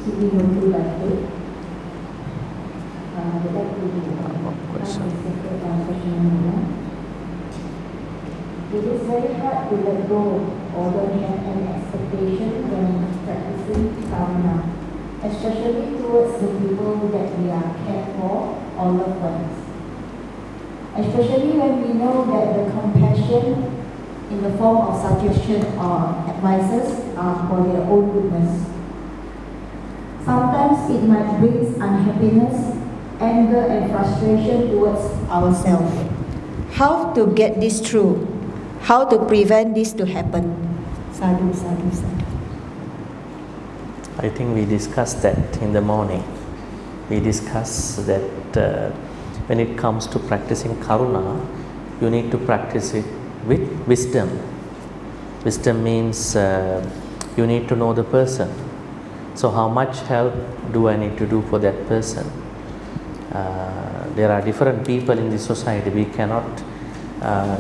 It is very hard to let go or don't have any expectation when practicing Karuṇā, especially towards the people that we are cared for or loved ones. Especially when we know that the compassion in the form of suggestion or advices are for their own goodness. Sometimes it might bring unhappiness, anger and frustration towards ourselves. How to get this through? How to prevent this to happen? Sadhu, sadhu, sadhu. I think we discussed that in the morning. We discussed that when it comes to practicing Karuṇā, you need to practice it with wisdom. Wisdom means you need to know the person. So how much help do I need to do for that person? There are different people in this society. We cannot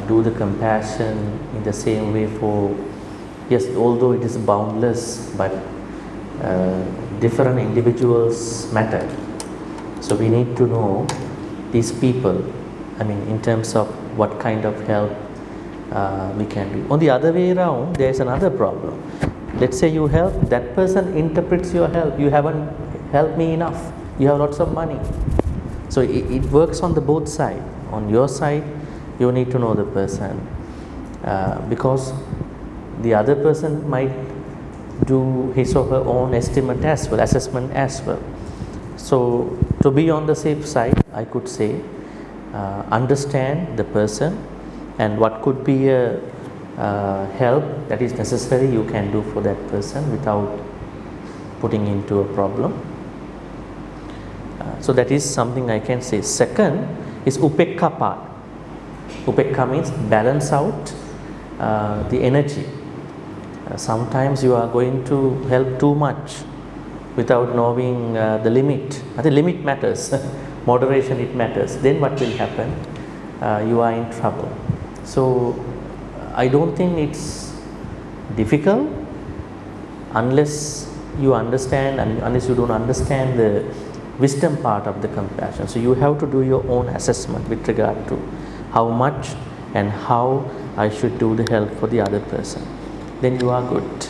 do the compassion in the same way for, yes, although it is boundless, but different individuals matter. So we need to know these people, I mean, in terms of what kind of help we can do. On the other way around, there is another problem. Let's say you help, that person interprets your help. You haven't helped me enough. You have lots of money. So it works on the both sides. On your side, you need to know the person because the other person might do his or her own estimate as well, assessment as well. So to be on the safe side, I could say understand the person and what could be a help that is necessary you can do for that person without putting into a problem. So that is something I can say. Second is upekka part. Upekka means balance out the energy. Sometimes you are going to help too much without knowing the limit. The limit matters. Moderation, it matters. Then what will happen? You are in trouble. So I don't think it's difficult unless you understand and unless you don't understand the wisdom part of the compassion. So you have to do your own assessment with regard to how much and how I should do the help for the other person. Then you are good.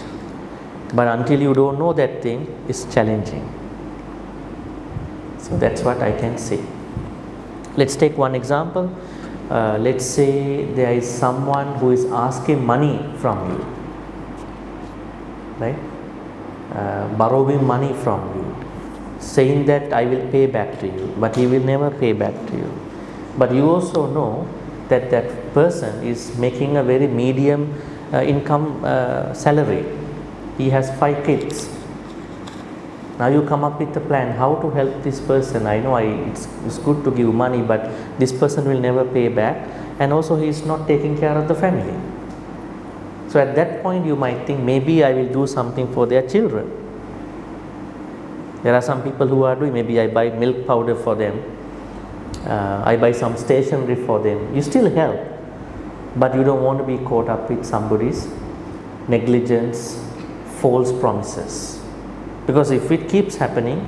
But until you don't know that thing, it's challenging. So that's what I can say. Let's take one example. Let's say there is someone who is asking money from you, right? Borrowing money from you, saying that I will pay back to you, but he will never pay back to you. But you also know that that person is making a very medium income salary. He has 5 kids. Now you come up with a plan how to help this person. I know it's good to give money, but this person will never pay back, and also he is not taking care of the family. So at that point you might think maybe I will do something for their children. There are some people who are doing, maybe I buy milk powder for them, I buy some stationery for them. You still help, but you don't want to be caught up with somebody's negligence, false promises. Because if it keeps happening,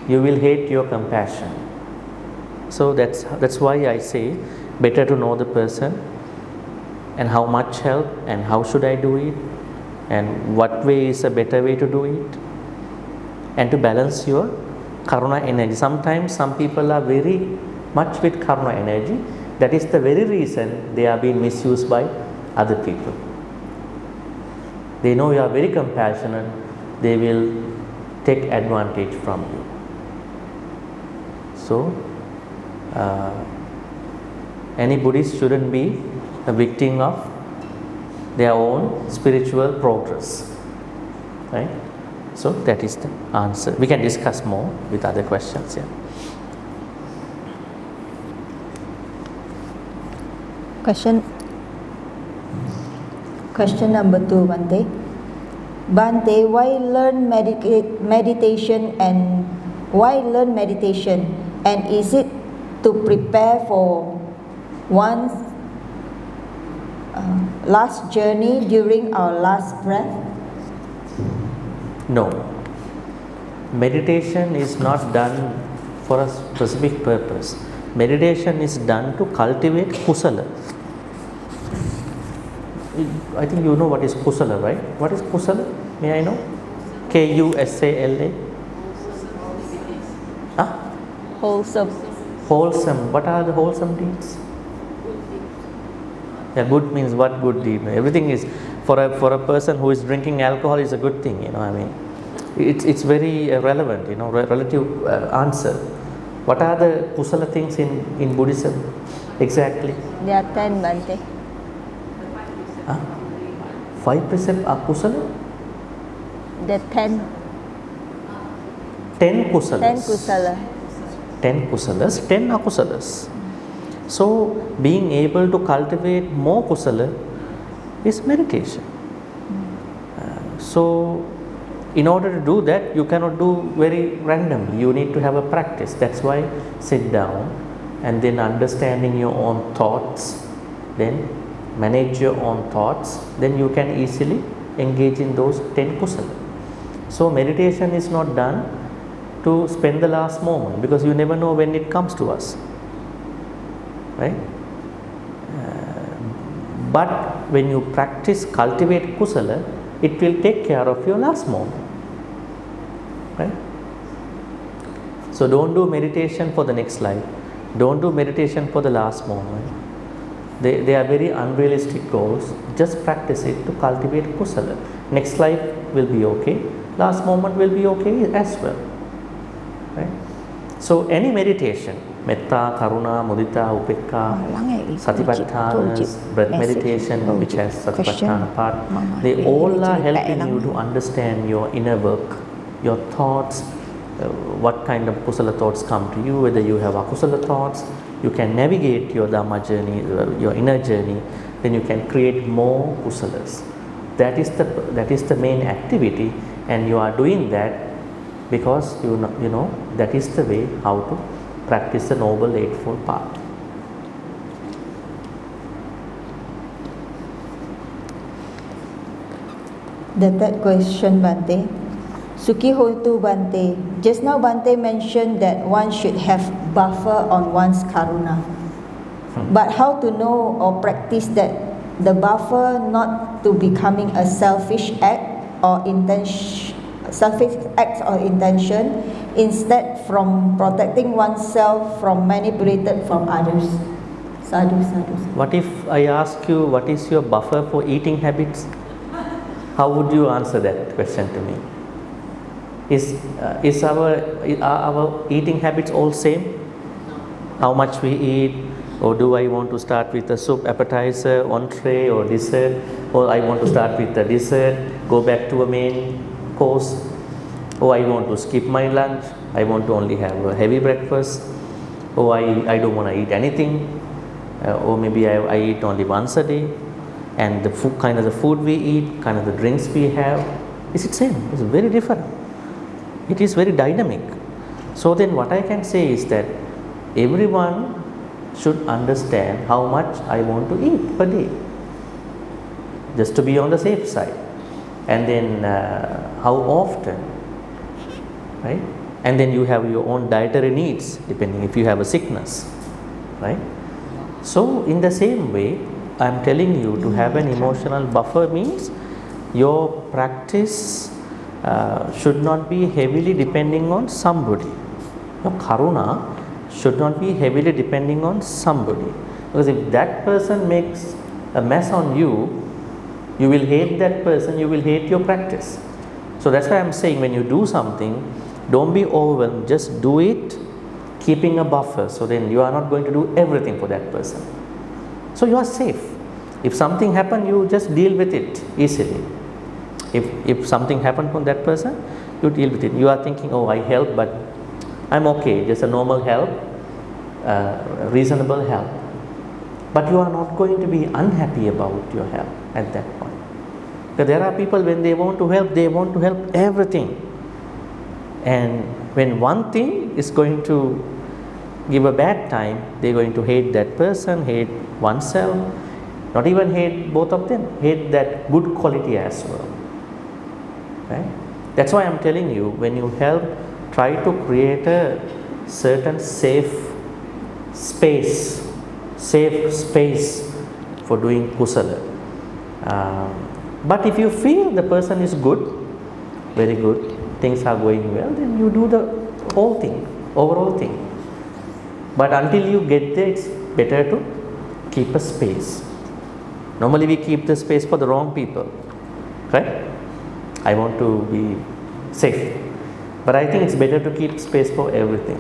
you will hate your compassion. So that's why I say better to know the person and how much help and how should I do it and what way is a better way to do it, and to balance your Karuṇā energy. Sometimes some people are very much with Karuṇā energy. That is the very reason they are being misused by other people. They know you are very compassionate, they will take advantage from you. So any Buddhist shouldn't be a victim of their own spiritual progress, right? So that is the answer. We can discuss more with other questions. Yeah. Question number 2, Bhante. Bhante, why learn meditation and is it to prepare for one's last journey during our last breath? No. meditation is not done for a specific purpose. Meditation is done to cultivate kusala. I think you know what is kusala, right? What is kusala? May I know? Kusala. Huh? Wholesome. Wholesome. What are the wholesome deeds? Yeah, good means what good deed? Everything is for a person who is drinking alcohol is a good thing. I mean, it's very relevant. Relative answer. What are the kusala things in Buddhism exactly? There are 10, Bhante. 5% are kusala? There are 10. 10 kusalas. 10 kusala. 10 kusalas, 10 akusalas. So, being able to cultivate more kusala is meditation. So, in order to do that, you cannot do very randomly. You need to have a practice. That's why sit down and then understanding your own thoughts, then manage your own thoughts, then you can easily engage in those 10 kusala. So, meditation is not done to spend the last moment, because you never know when it comes to us, right? But when you practice, cultivate kusala, it will take care of your last moment, right? So don't do meditation for the next life, don't do meditation for the last moment. They are very unrealistic goals. Just practice it to cultivate kusala. Next life will be okay, last moment will be okay as well. Right? So any meditation, metta, karuna, mudita, upekka, satipatthana, breath meditation, which has satipatthana part, they all are helping you to understand your inner work, your thoughts, what kind of kusala thoughts come to you, whether you have akusala thoughts. You can navigate your Dhamma journey, your inner journey, then you can create more kusalas. That is the main activity, and you are doing that because you know that is the way how to practice the Noble Eightfold Path. The third question, Bhante. Sukhi Hotu Bhante. Just now Bhante mentioned that one should have buffer on one's karuna. But how to know or practice that the buffer not to becoming a selfish act or intention, instead from protecting oneself from manipulated from others. Sadhu, sadhu. What if I ask you what is your buffer for eating habits? How would you answer that question to me? Are our eating habits all same? How much we eat? Or do I want to start with a soup, appetizer, entree or dessert? Or I want to start with a dessert, go back to a main course? Or I want to skip my lunch, I want to only have a heavy breakfast? Or I don't want to eat anything? Or maybe I eat only once a day? And the food, kind of the food we eat, kind of the drinks we have, is it same? It's very different. It is very dynamic. So then what I can say is that everyone should understand how much I want to eat per day, just to be on the safe side. And then how often, right? And then you have your own dietary needs, depending if you have a sickness, right? So in the same way, I am telling you to have an emotional buffer means your practice should not be heavily depending on somebody. Your karuna should not be heavily depending on somebody, because if that person makes a mess on you, you will hate that person, you will hate your practice. So that's why I am saying, when you do something, don't be overwhelmed, just do it keeping a buffer, so then you are not going to do everything for that person. So you are safe. If something happens, you just deal with it easily. If something happened from that person, you deal with it. You are thinking, oh, I help, but I'm okay, just a normal help, reasonable help. But you are not going to be unhappy about your help at that point. Because there are people, when they want to help everything. And when one thing is going to give a bad time, they're going to hate that person, hate oneself, not even hate both of them, hate that good quality as well. Right? That's why I'm telling you, when you help try to create a certain safe space for doing kusala. But if you feel the person is good, very good, things are going well, then you do the whole thing, overall thing. But until you get there, it's better to keep a space. Normally we keep the space for the wrong people, right? I want to be safe. But I think it's better to keep space for everything.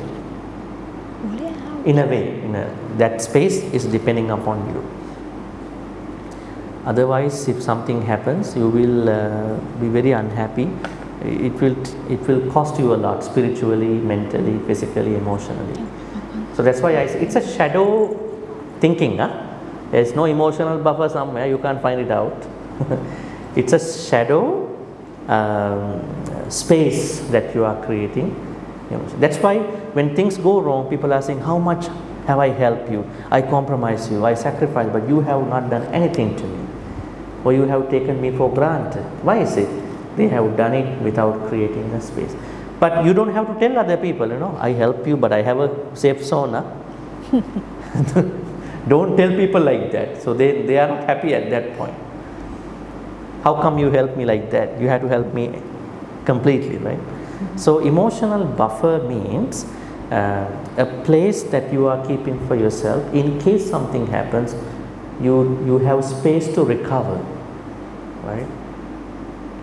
In a way, that space is depending upon you. Otherwise, if something happens, you will be very unhappy. It will cost you a lot spiritually, mentally, physically, emotionally. So that's why I say it's a shadow thinking. There's no emotional buffer somewhere, you can't find it out. It's a shadow space that you are creating. That's why when things go wrong, people are saying, how much have I helped you? I compromise you, I sacrifice, but you have not done anything to me. Or you have taken me for granted. Why is it? They have done it without creating a space. But you don't have to tell other people, I help you, but I have a safe zone. Don't tell people like that. So they are not happy at that point. How come you help me like that? You have to help me completely, right? So emotional buffer means a place that you are keeping for yourself in case something happens. You have space to recover, right?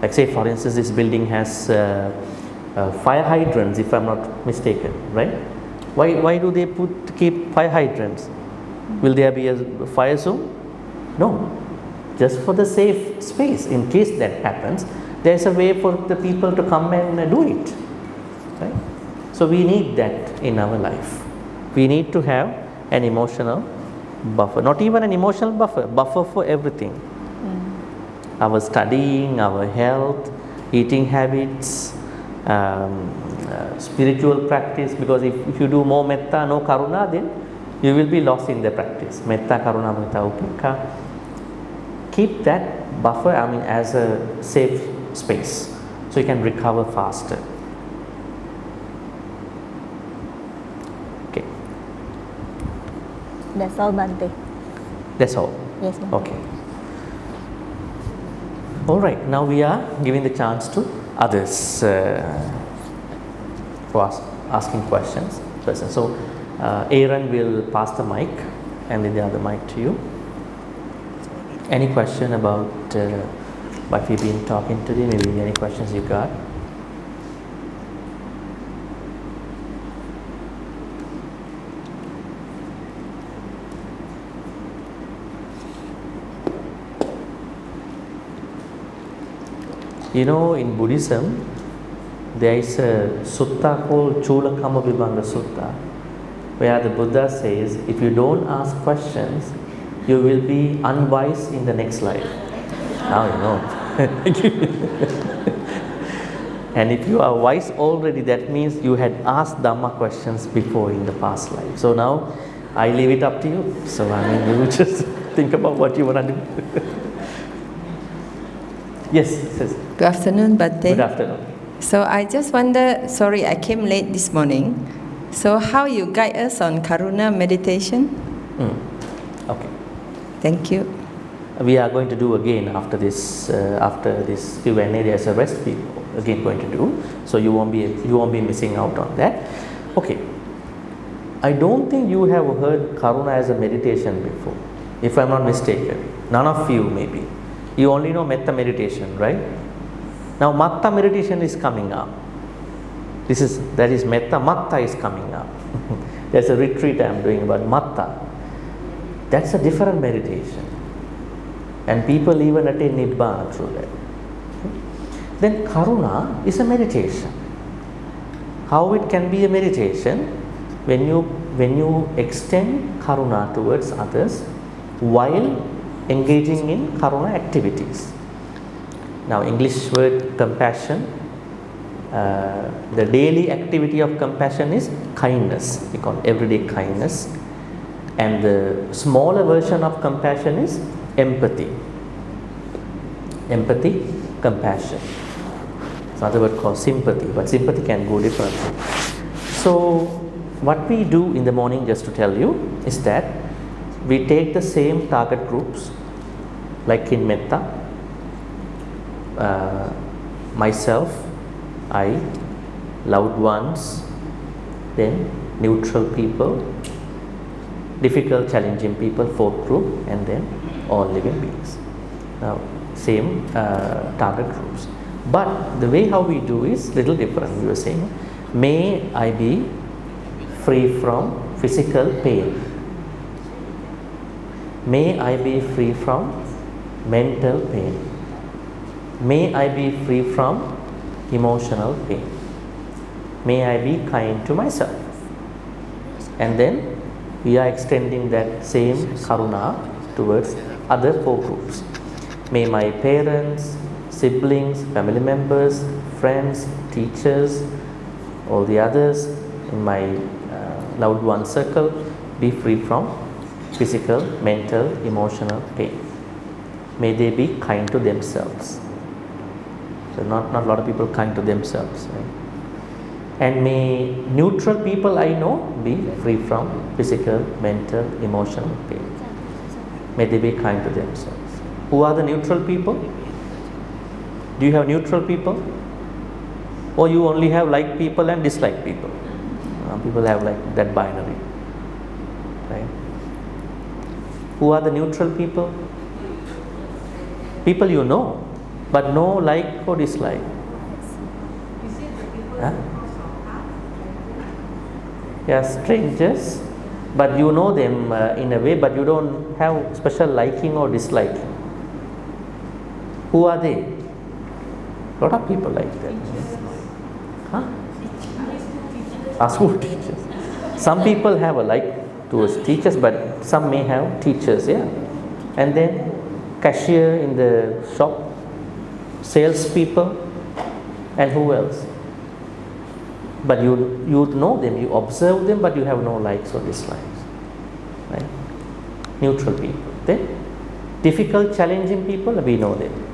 Like say for instance, this building has fire hydrants, if I'm not mistaken, right? Why do they keep fire hydrants? Will there be a fire zone? No, just for the safe space. In case that happens, there's a way for the people to come and do it, right? So we need that in our life. We need to have an emotional buffer, not even an emotional buffer for everything. Our studying, our health, eating habits, spiritual practice, because if you do more metta, no karuna, then you will be lost in the practice. Metta, karuna, metta, upekka. Keep that buffer, as a safe space, so you can recover faster. Okay. That's all, Bhante. That's all? Yes, Bhante. Okay. All right, now we are giving the chance to others for asking questions. So Aaron will pass the mic and then the other mic to you. Any question about what we've been talking today? Maybe any questions you got? In Buddhism, there is a sutta called Chulakama Vibhanga Sutta, where the Buddha says, if you don't ask questions, you will be unwise in the next life. Now you know. And if you are wise already, that means you had asked Dhamma questions before in the past life. So now I leave it up to you. So you just think about what you want to do. Yes. Good afternoon, Bhante. Good afternoon. So I just wonder, sorry I came late this morning. So how you guide us on Karuṇā meditation? Okay. Thank you. We are going to do again after this Q&A. There's a rest we again going to do. So you won't be missing out on that. Okay. I don't think you have heard Karuṇā as a meditation before, if I'm not mistaken. None of you maybe. You only know metta meditation, right? Now matta meditation is coming up. That is metta. Matta is coming up. There's a retreat I'm doing about matta. That's a different meditation. And people even attain nibbana through that. Then Karuṇā is a meditation. How it can be a meditation? When you extend Karuṇā towards others while engaging in Karuṇā activities. Now English word compassion, the daily activity of compassion is kindness. We call it everyday kindness. And the smaller version of compassion is empathy. Empathy, compassion. It's another word called sympathy, but sympathy can go differently. So what we do in the morning, just to tell you, is that we take the same target groups, like in Metta, myself, I, loved ones, then neutral people, difficult, challenging people, fourth group, and then all living beings. Now, same target groups. But the way how we do is little different. We were saying, may I be free from physical pain. May I be free from mental pain. May I be free from emotional pain. May I be kind to myself. And then we are extending that same Karuṇā towards other four groups. May my parents, siblings, family members, friends, teachers, all the others in my loved one circle be free from physical, mental, emotional pain. May they be kind to themselves. So not a lot of people kind to themselves, right? And may neutral people I know be free from physical, mental, emotional pain. May they be kind to themselves. Who are the neutral people? Do you have neutral people? Or you only have like people and dislike people? People have like that binary, right? Who are the neutral people? People you know, but no like or dislike. Huh? Yeah, strangers, but you know them in a way, but you don't have special liking or disliking. Who are they? A lot of people like that. Huh? School teachers. Some people have a like towards teachers, but some may have teachers, yeah. And then cashier in the shop, salespeople, and who else? But you know them, you observe them, but you have no likes or dislikes, right? Neutral people. Then difficult, challenging people, we know them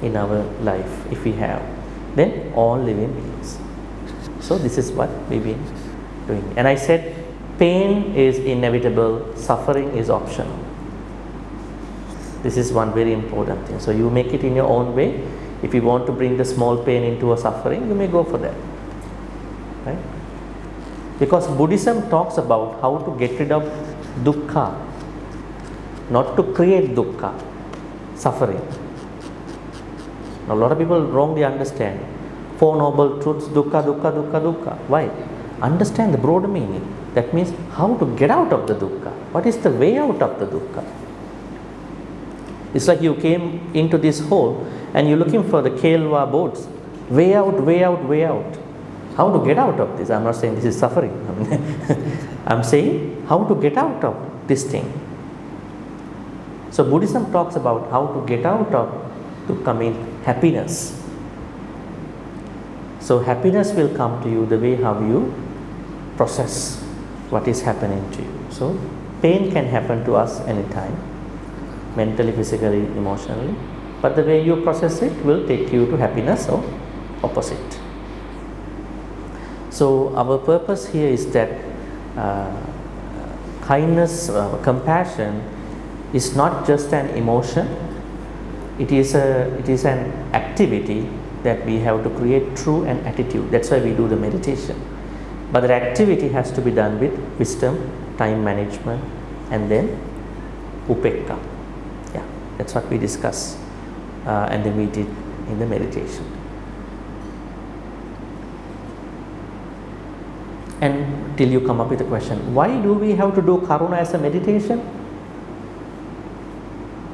in our life, if we have. Then all living beings. So this is what we've been doing. And I said, pain is inevitable, suffering is optional. This is one very important thing. So you make it in your own way. If you want to bring the small pain into a suffering, you may go for that. Right? Because Buddhism talks about how to get rid of dukkha, not to create dukkha, suffering. Now, a lot of people wrongly understand Four Noble Truths, dukkha, dukkha, dukkha, dukkha. Why? Understand the broad meaning. That means how to get out of the dukkha. What is the way out of the dukkha? It's like you came into this hole and you're looking for the Kelva boats. Way out, way out, way out. How to get out of this? I'm not saying this is suffering. I'm saying how to get out of this thing. So Buddhism talks about how to get out of dukkha, means happiness. So happiness will come to you the way how you process what is happening to you. So pain can happen to us anytime, mentally, physically, emotionally. But the way you process it will take you to happiness or opposite. So our purpose here is that kindness, compassion is not just an emotion. It is an activity that we have to create through an attitude. That's why we do the meditation. But the activity has to be done with wisdom, time management, and then upekkha. Yeah, that's what we discuss, and then we did in the meditation. And till you come up with a question, why do we have to do Karuṇā as a meditation?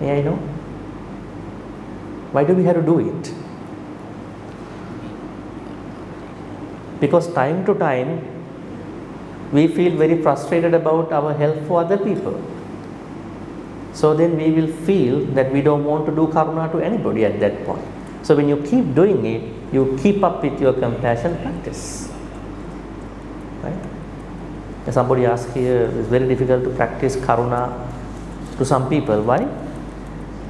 May I know? Why do we have to do it? Because time to time we feel very frustrated about our help for other people. So then we will feel that we don't want to do Karuṇā to anybody at that point. So when you keep doing it, you keep up with your compassion practice. Right? And somebody asked here, it's very difficult to practice Karuṇā to some people. Why?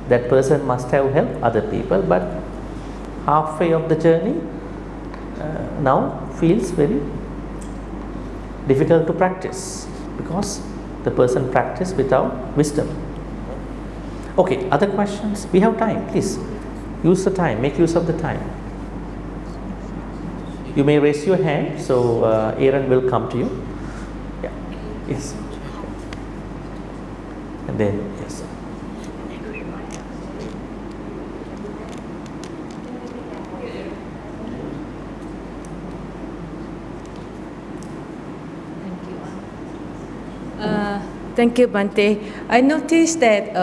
That person must have helped other people, but halfway of the journey, now feels very difficult to practice because the person practiced without wisdom. Okay, other questions? We have time, please. Use the time, make use of the time. You may raise your hand, so Aaron will come to you. Yeah, yes. And then, yes. Thank you, Bhante. I noticed that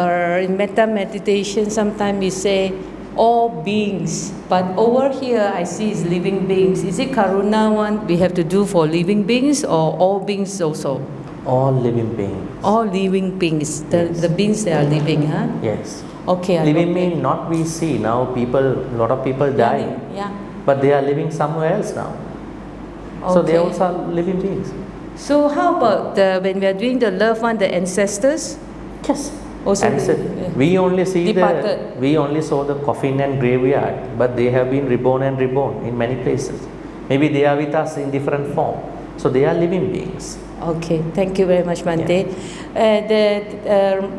in metta meditation, sometimes we say all beings, but over here I see is living beings. Is it Karuṇā one we have to do for living beings or all beings also? All living beings. All living beings, the beings that are living, huh? Yes. Okay. Living means not we see now. A lot of people die, Yeah. but they are living somewhere else now. So they also are living beings. So how about when we are doing the loved one, the ancestors? Yes. Also, we only see departed. we only saw the coffin and graveyard, but they have been reborn and reborn in many places. Maybe they are with us in different form. So they are living beings. Okay, thank you very much, Bhante.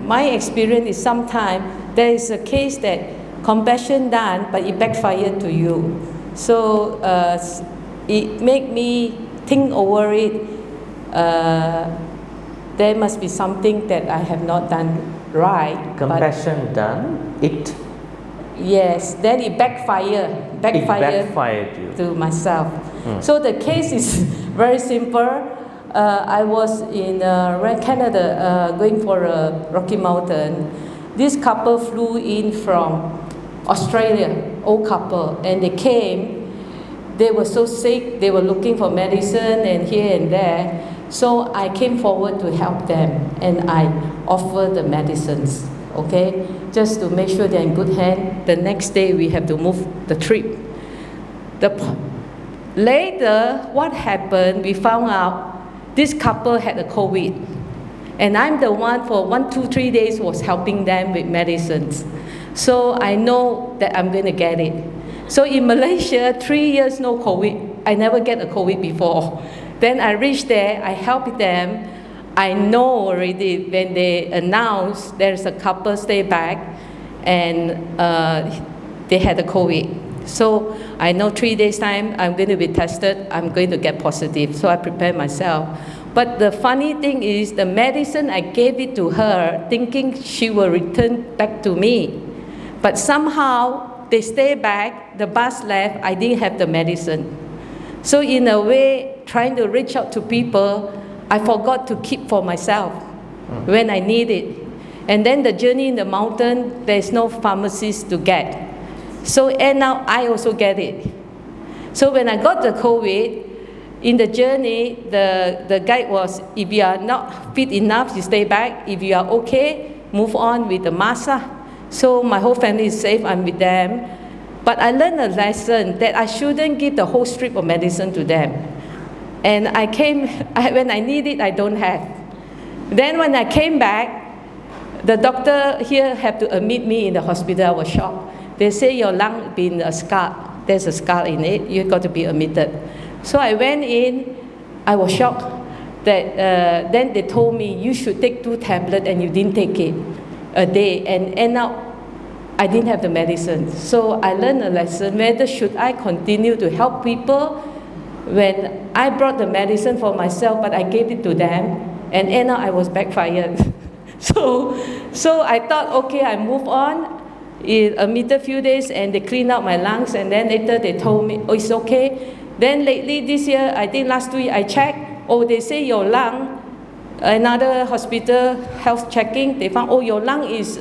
My experience is sometimes there is a case that compassion done, but it backfired to you. So it make me think over it. There must be something that I have not done right. Compassion done, it. Yes, then it backfired You. to myself. So the case is very simple. I was in Canada going for a Rocky Mountain. This couple flew in from Australia, old couple, and they came. They were so sick, they were looking for medicine and here and there. So I came forward to help them and I offered the medicines, okay? Just to make sure they're in good hands. The next day we have to move the trip. Later, what happened, we found out this couple had a COVID. And I'm the one for 1, 2, 3 days was helping them with medicines. So I know that I'm going to get it. So in Malaysia, 3 years no COVID. I never get a COVID before. Then I reached there, I helped them. I know already when they announced there's a couple stay back and they had a COVID. So I know 3 days time I'm going to be tested, I'm going to get positive. So I prepared myself. But the funny thing is the medicine, I gave it to her thinking she will return back to me. But somehow they stay back, the bus left, I didn't have the medicine. So in a way, trying to reach out to people, I forgot to keep for myself when I need it. And then the journey in the mountain, there's no pharmacist to get. So and now I also get it. So when I got the COVID, in the journey, the guide was, if you are not fit enough, you stay back. If you are okay, move on with the master. So my whole family is safe, I'm with them. But I learned a lesson that I shouldn't give the whole strip of medicine to them. And when I need it, I don't have. Then when I came back, the doctor here had to admit me in the hospital. I was shocked. They say your lung been a scar. There's a scar in it. You got to be admitted. So I went in. I was shocked. That then they told me you should take 2 tablets and you didn't take it a day. And now I didn't have the medicine. So I learned a lesson. Whether should I continue to help people when I brought the medicine for myself, but I gave it to them, and now I was backfired. So I thought, okay, I move on. It admitted a few days, and they cleaned out my lungs, and then later they told me, oh, it's okay. Then lately this year, I think last week I checked, oh, they say your lung, another hospital health checking, they found, oh, your lung is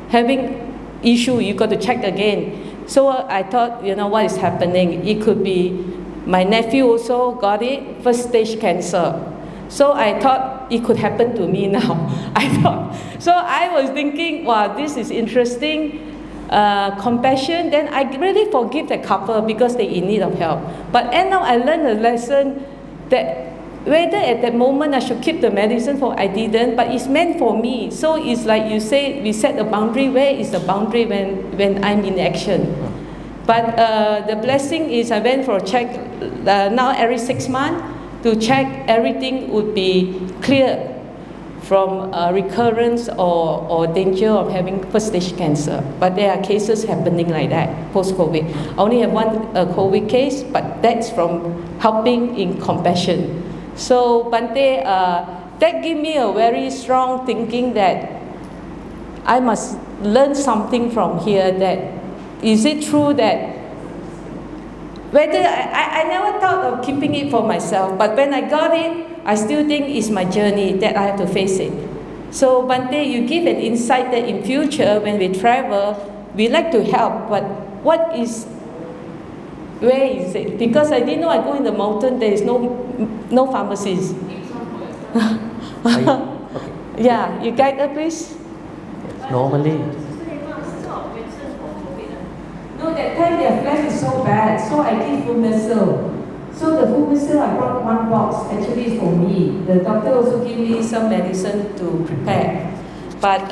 having issue, you got to check again. So I thought, what is happening? It could be my nephew also got it, first stage cancer. So I thought it could happen to me now. So I was thinking, wow, this is interesting. Compassion, then I really forgive the couple because they're in need of help. But now I learned a lesson that whether at that moment I should keep the medicine I didn't, but it's meant for me. So it's like you say, we set a boundary. Where is the boundary when I'm in action? But the blessing is I went for a check now every 6 months to check everything would be clear from recurrence or danger of having first-stage cancer. But there are cases happening like that post-COVID. I only have one COVID case, but that's from helping in compassion. So Bhante, that gave me a very strong thinking that I must learn something from here. That is it true that whether I never thought of keeping it for myself, but when I got it, I still think it's my journey that I have to face it. So Bhante, you give an insight that in future when we travel, we like to help, but where is it? Because I didn't know I go in the mountain, there is no pharmacies. Okay. Yeah, you guide her please. Normally, No, that time their flesh is so bad, so I give full missile. So the full missile I brought one box, actually is for me. The doctor also gave me some medicine to prepare. But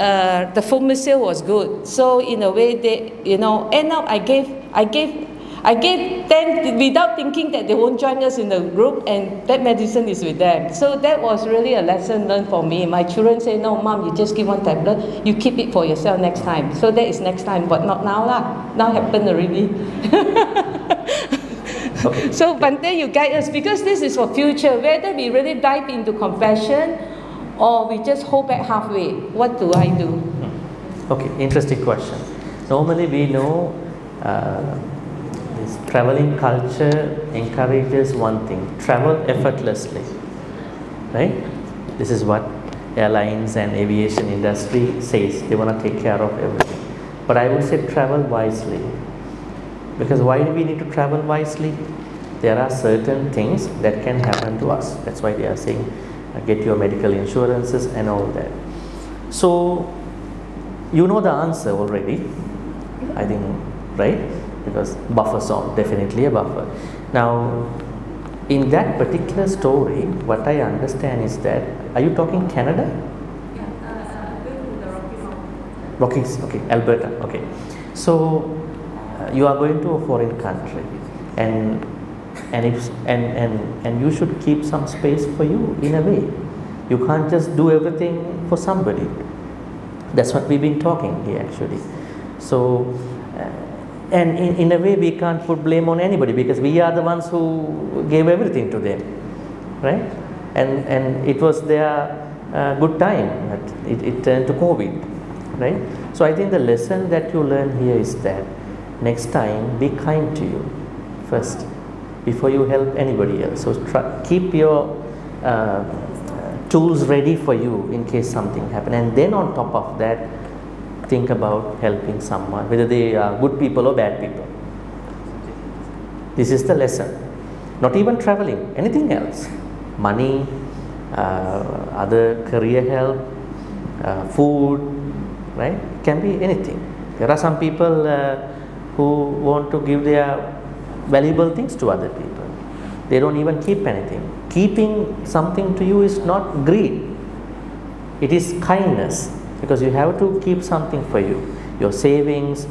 the full missile was good. So in a way, they, end up I gave 10 without thinking that they won't join us in the group, and that medicine is with them. So that was really a lesson learned for me. My children say, no, Mom, you just give one tablet, you keep it for yourself next time. So that is next time, but not now lah. Now happened already. okay. So Bhante, you guide us, because this is for future, whether we really dive into compassion or we just hold back halfway. What do I do? Okay, interesting question. Normally we know this traveling culture encourages one thing: travel effortlessly, right? This is what airlines and aviation industry says. They want to take care of everything. But I would say travel wisely. Because why do we need to travel wisely? There are certain things that can happen to us. That's why they are saying get your medical insurances and all that. So you know the answer already, I think, right? Because buffer zone, definitely a buffer. Now, in that particular story, what I understand is that, are you talking Canada? Rockies, okay, Alberta, okay. So you are going to a foreign country, and you should keep some space for you in a way. You can't just do everything for somebody. That's what we've been talking here actually. So, and in a way we can't put blame on anybody, because we are the ones who gave everything to them, right? And it was their good time. It turned to COVID, right? So I think the lesson that you learn here is that next time be kind to you first before you help anybody else. So keep your tools ready for you in case something happens, and then on top of that think about helping someone, whether they are good people or bad people. This is the lesson. Not even traveling, anything else, money, other career help, food, right? Can be anything. There are some people who want to give their valuable things to other people. They don't even keep anything. Keeping something to you is not greed. It is kindness, because you have to keep something for you, your savings,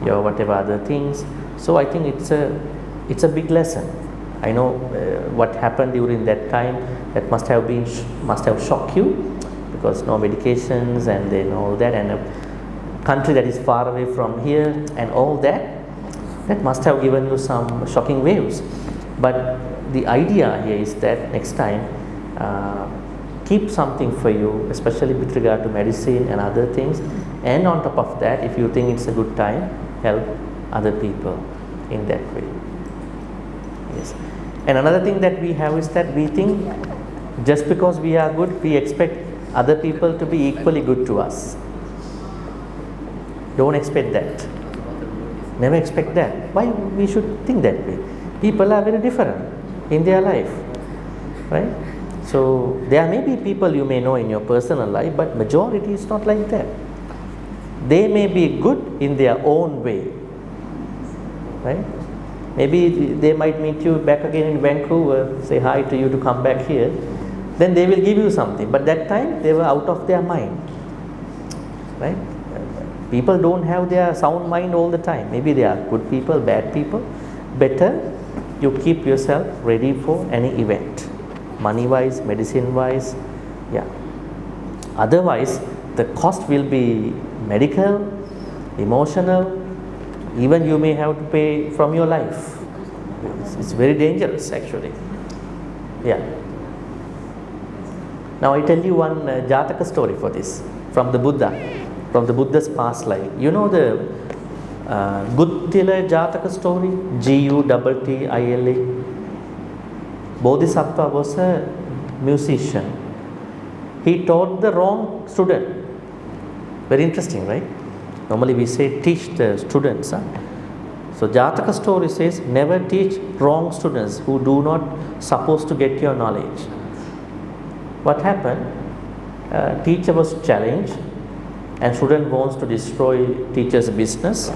your whatever other things. So I think it's a big lesson. I know what happened during that time. That must have shocked you, because no medications and then all that, and a country that is far away from here and all that. That must have given you some shocking waves. But the idea here is that next time keep something for you, especially with regard to medicine and other things, and on top of that, if you think it's a good time, help other people in that way. Yes. And another thing that we have is that we think just because we are good, we expect other people to be equally good to us. Don't expect that. Never expect that. Why we should think that way? People are very different in their life, right? So there may be people you may know in your personal life, but majority is not like that. They may be good in their own way, right? Maybe they might meet you back again in Vancouver, say hi to you to come back here. Then they will give you something, but that time they were out of their mind, right? People don't have their sound mind all the time. Maybe they are good people, bad people. Better you keep yourself ready for any event, money wise, medicine wise. Yeah. Otherwise, the cost will be medical, emotional, even you may have to pay from your life. It's very dangerous actually. Yeah. Now I tell you one Jataka story for this from the Buddha, from the Buddha's past life. You know the Guttila Jataka story? Guttila. Bodhisattva was a musician. He taught the wrong student. Very interesting, right? Normally we say teach the students. So Jataka story says never teach wrong students who do not supposed to get your knowledge. What happened? Teacher was challenged and student wants to destroy teacher's business.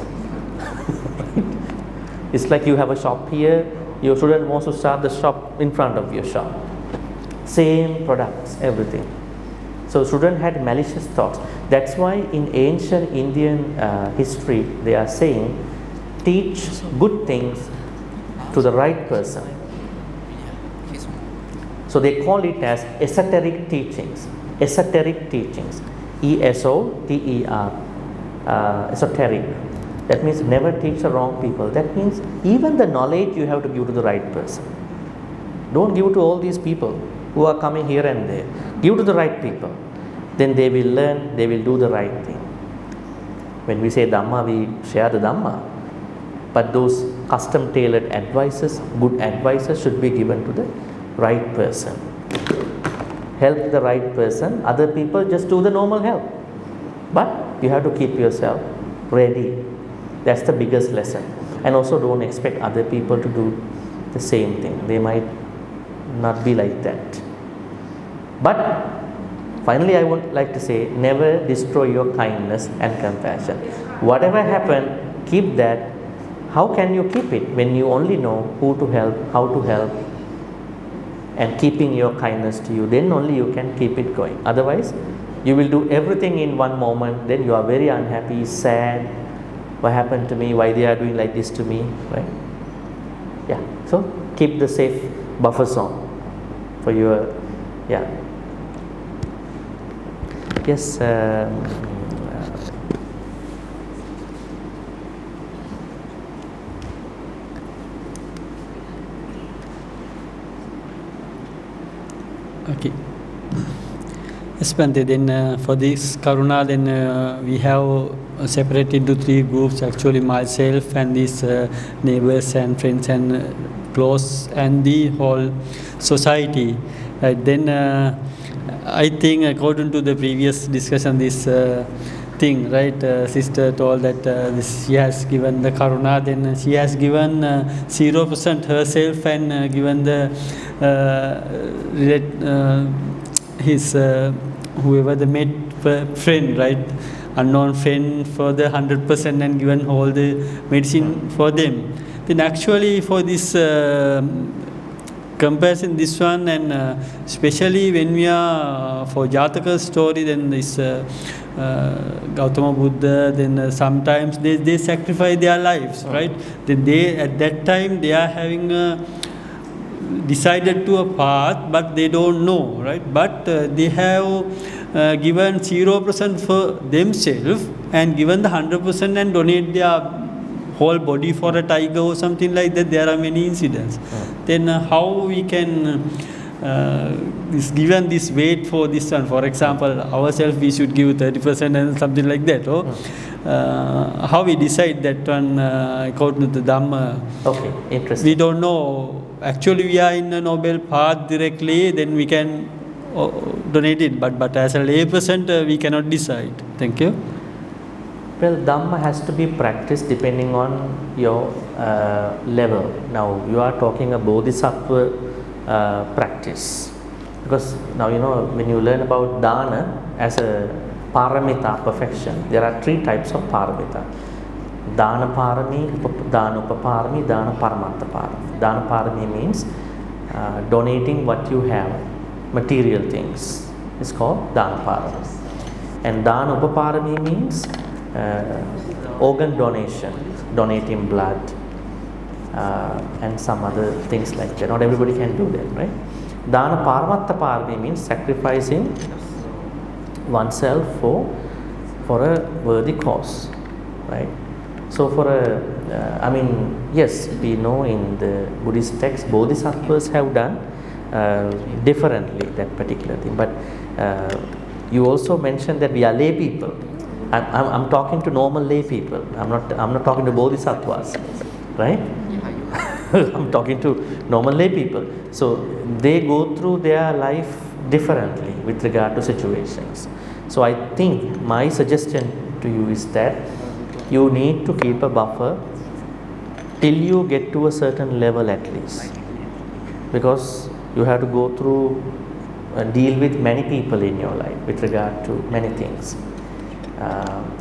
It's like you have a shop here, your student wants to start the shop in front of your shop. Same products, everything. So student had malicious thoughts. That's why in ancient Indian history they are saying teach good things to the right person. So they call it as esoteric teachings. Esoteric teachings. E-S-O-T-E-R. Esoteric. That means never teach the wrong people. That means even the knowledge you have to give to the right person. Don't give to all these people who are coming here and there. Give to the right people. Then they will learn, they will do the right thing. When we say Dhamma, we share the Dhamma. But those custom tailored advices, good advices should be given to the right person. Help the right person. Other people just do the normal help. But you have to keep yourself ready. That's the biggest lesson. And also don't expect other people to do the same thing. They might not be like that. But finally, I would like to say, never destroy your kindness and compassion. Whatever happened, keep that. How can you keep it when you only know who to help, how to help, and keeping your kindness to you? Then only you can keep it going. Otherwise, you will do everything in one moment. Then you are very unhappy, sad. What happened to me? Why they are doing like this to me? Right? Yeah. So keep the safe buffer zone for your. Yeah. Yes. Okay. Yes, Bhante, then for this Karuṇā, then we have separated into three groups, actually myself and these neighbors and friends and close and the whole society. Right, then I think according to the previous discussion, this thing, right, sister told that she has given the Karuṇā, then she has given 0% herself and given the his whoever the mate friend, right, unknown friend for the 100% and given all the medicine for them. Then actually for this comparison, this one, and especially when we are for Jataka story, then this Gautama Buddha, then sometimes they sacrifice their lives, right? Then they at that time they are having decided to a path, but they don't know, right? But they have given 0% for themselves and given the 100% and donate their whole body for a tiger or something like that. There are many incidents. Then how we can given this weight for this one, for example, ourselves we should give 30% and something like that, or how we decide that one according to the Dhamma. Okay, interesting. We don't know. Actually, we are in a noble path directly, then we can donate it. But as a lay person, we cannot decide. Thank you. Well, Dhamma has to be practiced depending on your level. Now, you are talking a Bodhisattva practice. Because now, you know, when you learn about Dana as a paramita, perfection, there are three types of paramita. Dana parami, Dana upaparami, Dana paramatta parami. Dana parami means donating what you have, material things. It's called Dana parami. And Dana upaparami means organ donation, donating blood, and some other things like that. Not everybody can do that, right? Dana paramatta parami means sacrificing oneself for a worthy cause, right? So for I mean, yes, we know in the Buddhist text, Bodhisattvas have done differently that particular thing. But you also mentioned that we are lay people. I'm talking to normal lay people. I'm not talking to Bodhisattvas, right? I'm talking to normal lay people. So they go through their life differently with regard to situations. So I think my suggestion to you is that you need to keep a buffer till you get to a certain level at least, because you have to go through deal with many people in your life with regard to many things.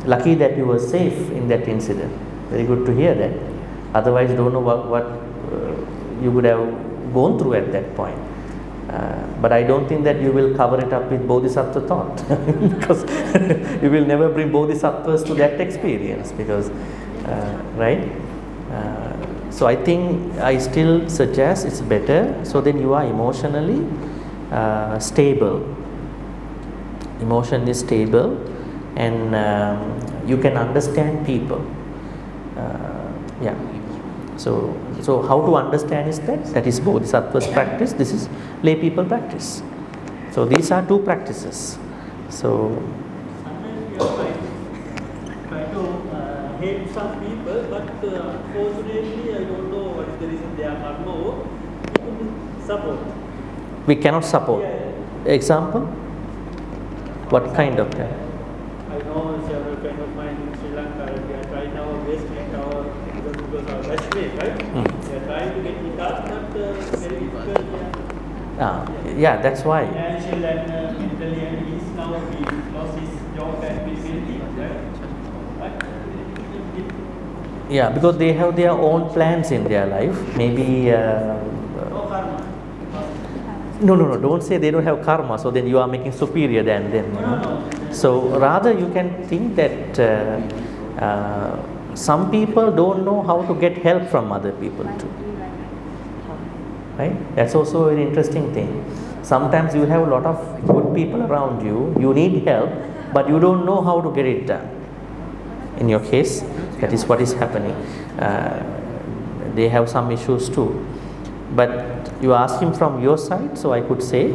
Lucky that you were safe in that incident. Very good to hear that. Otherwise, don't know what you would have gone through at that point. But I don't think that you will cover it up with Bodhisattva thought because you will never bring Bodhisattvas to that experience because, right? So I think I still suggest it's better so then you are emotionally stable. Emotion is stable and you can understand people. Yeah. So how to understand is that is Bodhisattva's practice, this is lay people practice. So these are two practices. So Sometimes we are trying to hate some people, but unfortunately I don't know what is the reason they are karma. We couldn't support. we cannot support. Yeah. Example? What kind of that? I know several friends of mine in Sri Lanka, we are trying our best to get our, because our batchmate, right? We are trying to get in touch, but very difficult. Yeah, that's why. Financial and mentally, and he's now he lost his job and he's guilty, right? Yeah, because they have their own plans in their life. Maybe. No karma. No, don't say they don't have karma, so then you are making superior than them. You know? No. So rather you can think that some people don't know how to get help from other people too. Right? That's also an interesting thing. Sometimes you have a lot of good people around you, you need help, but you don't know how to get it done. In your case, that is what is happening. They have some issues too. But you ask him from your side, so I could say,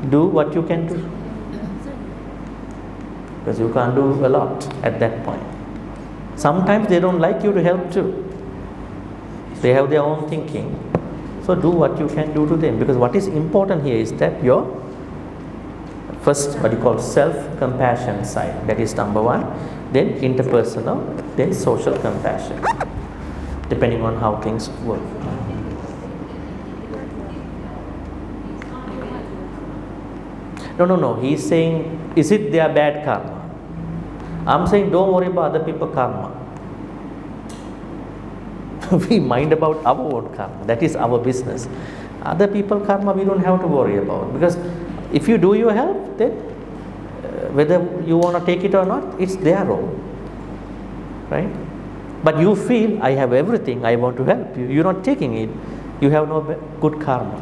do what you can do. Because you can't do a lot at that point. Sometimes they don't like you to help too. They have their own thinking. So do what you can do to them. Because what is important here is that your first, what you call self-compassion side. That is number one. Then interpersonal, then social compassion. Depending on how things work. No. He's saying, is it their bad karma? I'm saying, don't worry about other people's karma. We mind about our own karma. That is our business. Other people's karma, we don't have to worry about. Because if you do your help, then whether you want to take it or not, it's their role. Right? But you feel, I have everything, I want to help you. You're not taking it. You have no good karma.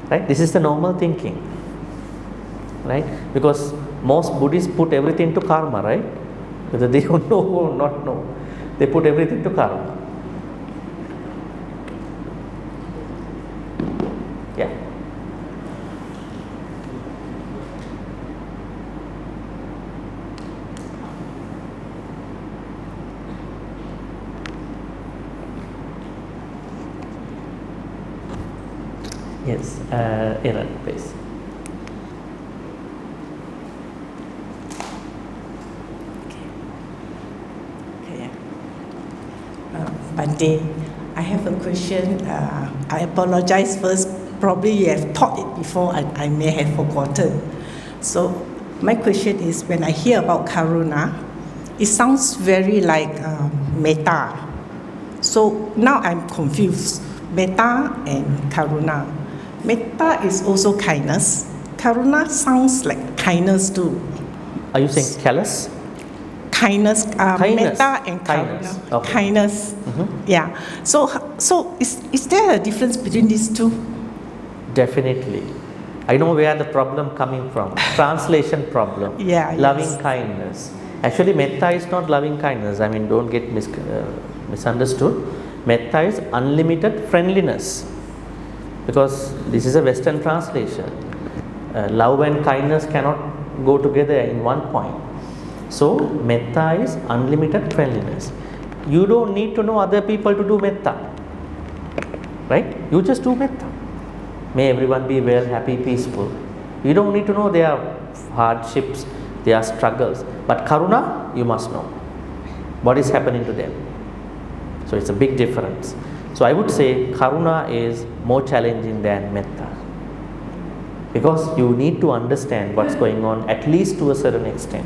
Right? This is the normal thinking. Right? Because most Buddhists put everything to karma, right? Whether they don't know or not know, they put everything to karma. Yeah. Yes, Aaron, please. Bhante, I have a question. I apologize first. Probably you have taught it before and I may have forgotten. So my question is, when I hear about Karuṇā, it sounds very like metta. So now I'm confused. Metta and Karuṇā. Metta is also kindness. Karuṇā sounds like kindness too. Are you saying callous? kindness, Kindness. metta and Kindness. karuna. Okay. Kindness. Yeah. So is there a difference between these two? Definitely. I know where the problem coming from. Translation problem. Yeah, Loving yes. kindness. Actually, metta is not loving kindness. I mean, don't get misunderstood. Metta is unlimited friendliness. Because this is a Western translation. Love and kindness cannot go together in one point. So, metta is unlimited friendliness. You don't need to know other people to do metta. Right? You just do metta. May everyone be well, happy, peaceful. You don't need to know their hardships, their struggles. But karuna, you must know what is happening to them. So it's a big difference. So I would say karuna is more challenging than metta. Because you need to understand what's going on, at least to a certain extent.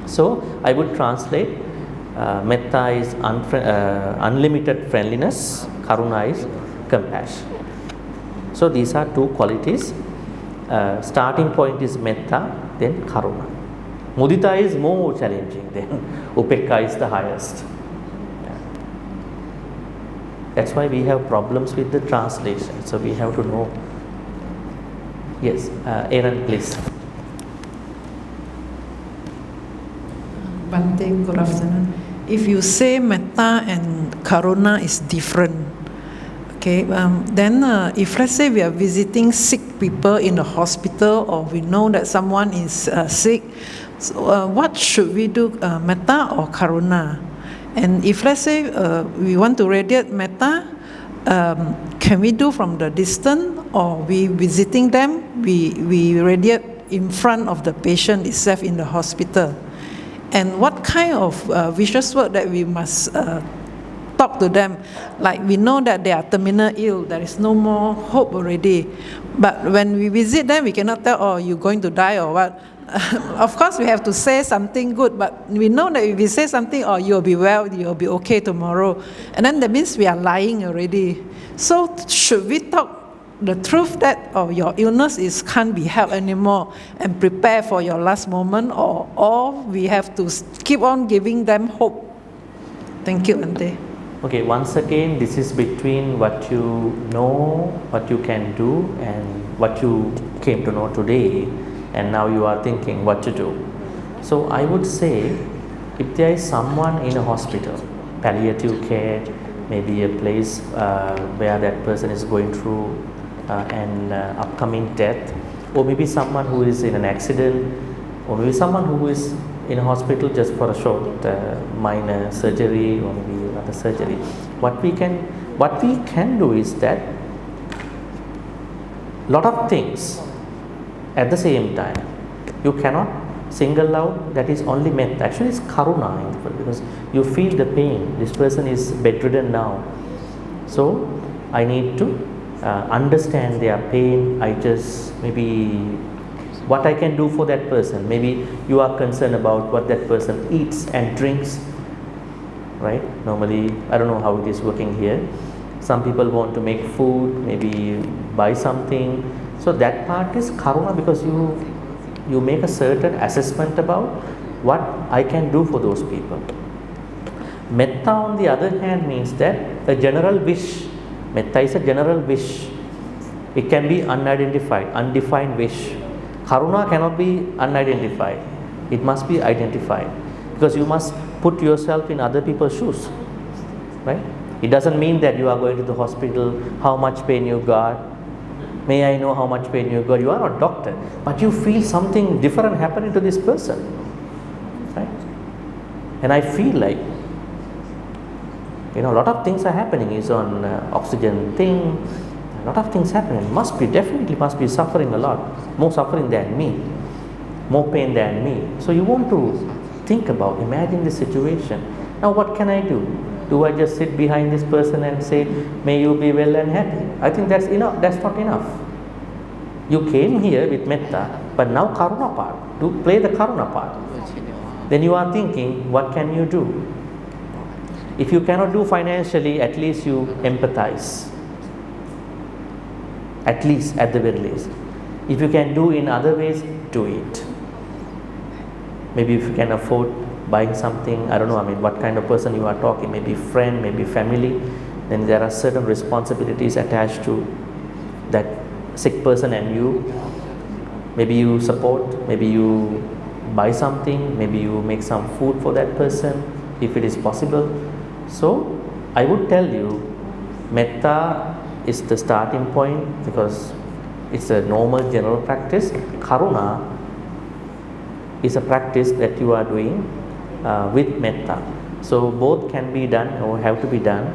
So I would translate metta is unlimited friendliness, karuna is compassion. So these are two qualities. Starting point is metta, then karuna. Mudita is more challenging, then upekka is the highest. Yeah. That's why we have problems with the translation. So we have to know. Yes, Aaron, please. Bhante, good afternoon. If you say metta and karuna is different, okay, then if let's say we are visiting sick people in the hospital, or we know that someone is sick, so, what should we do, metta or karuna? And if let's say we want to radiate metta, can we do from the distance, or we visiting them, we radiate in front of the patient itself in the hospital? And what kind of vicious word that we must talk to them? Like we know that they are terminal ill, there is no more hope already. But when we visit them, we cannot tell, oh, you're going to die or what. Of course, we have to say something good, but we know that if we say something, oh, you'll be well, you'll be okay tomorrow. And then that means we are lying already. So should we talk the truth that, oh, your illness can't be helped anymore, and prepare for your last moment, or we have to keep on giving them hope? Thank you, Bhante. Okay, once again, this is between what you know, what you can do, and what you came to know today, and now you are thinking what to do. So I would say, if there is someone in a hospital, palliative care, maybe a place where that person is going through an upcoming death, or maybe someone who is in an accident, or maybe someone who is in a hospital just for a short minor surgery, or maybe another surgery. What we can do is that lot of things at the same time. You cannot single out that is only metta. Actually, it's karuna, because you feel the pain. This person is bedridden now, so I need to understand their pain. I just maybe what I can do for that person. Maybe you are concerned about what that person eats and drinks, right? Normally, I don't know how it is working here. Some people want to make food, maybe buy something. So that part is karuna, because you make a certain assessment about what I can do for those people. Metta, on the other hand, means that a general wish. Metta is a general wish. It can be unidentified, undefined wish. Karuna cannot be unidentified. It must be identified, because you must put yourself in other people's shoes, right? It doesn't mean that you are going to the hospital, how much pain you got. May I know how much pain you got? You are not a doctor, but you feel something different happening to this person, right? And I feel like, a lot of things are happening. Is on oxygen thing. A lot of things happening. Definitely must be suffering a lot, more suffering than me, more pain than me. So you want to think about, imagine the situation. Now what can I do? Do I just sit behind this person and say, may you be well and happy? I think that's enough. That's not enough. You came here with metta, but now karuna part. To play the karuna part. Then you are thinking, what can you do? If you cannot do financially, at least you empathize. At least, at the very least. If you can do in other ways, do it. Maybe if you can afford buying something, I don't know, I mean, what kind of person you are talking, maybe friend, maybe family, then there are certain responsibilities attached to that sick person and you. Maybe you support, maybe you buy something, maybe you make some food for that person, if it is possible. So, I would tell you, metta is the starting point because it's a normal general practice. Karuna is a practice that you are doing with metta. So both can be done or have to be done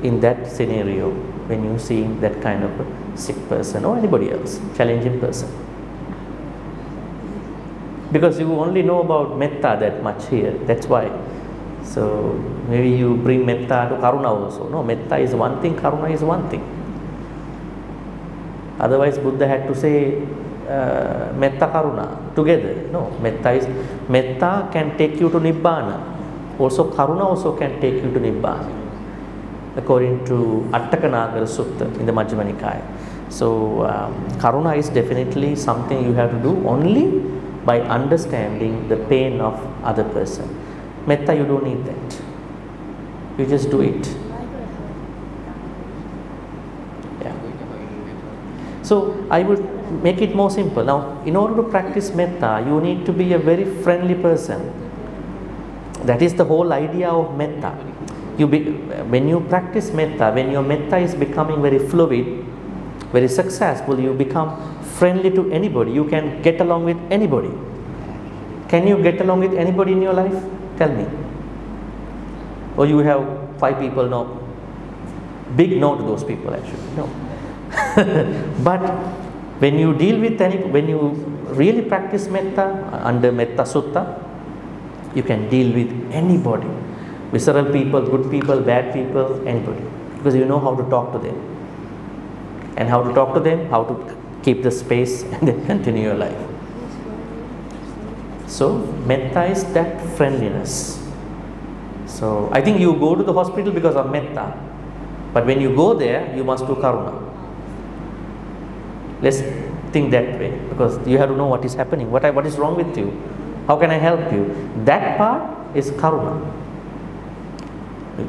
in that scenario when you see that kind of a sick person or anybody else, challenging person. Because you only know about metta that much here, that's why. So maybe you bring metta to karuna also. No, metta is one thing, karuna is one thing. Otherwise Buddha had to say metta karuna together. No, metta can take you to nibbana. Also karuna also can take you to nibbana, according to Attakanagar Sutta in the Majjhima Nikaya. So karuna is definitely something you have to do only by understanding the pain of other person. Metta, you don't need that. You just do it. Yeah. So I would make it more simple. Now, in order to practice metta, you need to be a very friendly person. That is the whole idea of metta. When you practice metta, when your metta is becoming very fluid, very successful, you become friendly to anybody. You can get along with anybody. Can you get along with anybody in your life? Tell me. Or you have 5 people? No. Big no to those people actually. No. But when you deal with when you really practice metta under Metta Sutta, you can deal with anybody. Visceral people, good people, bad people, anybody. Because you know how to talk to them. And how to talk to them, how to keep the space and then continue your life. So, metta is that friendliness. So, I think you go to the hospital because of metta. But when you go there, you must do karuna. Let's think that way. Because you have to know what is happening. What is wrong with you? How can I help you? That part is karuna.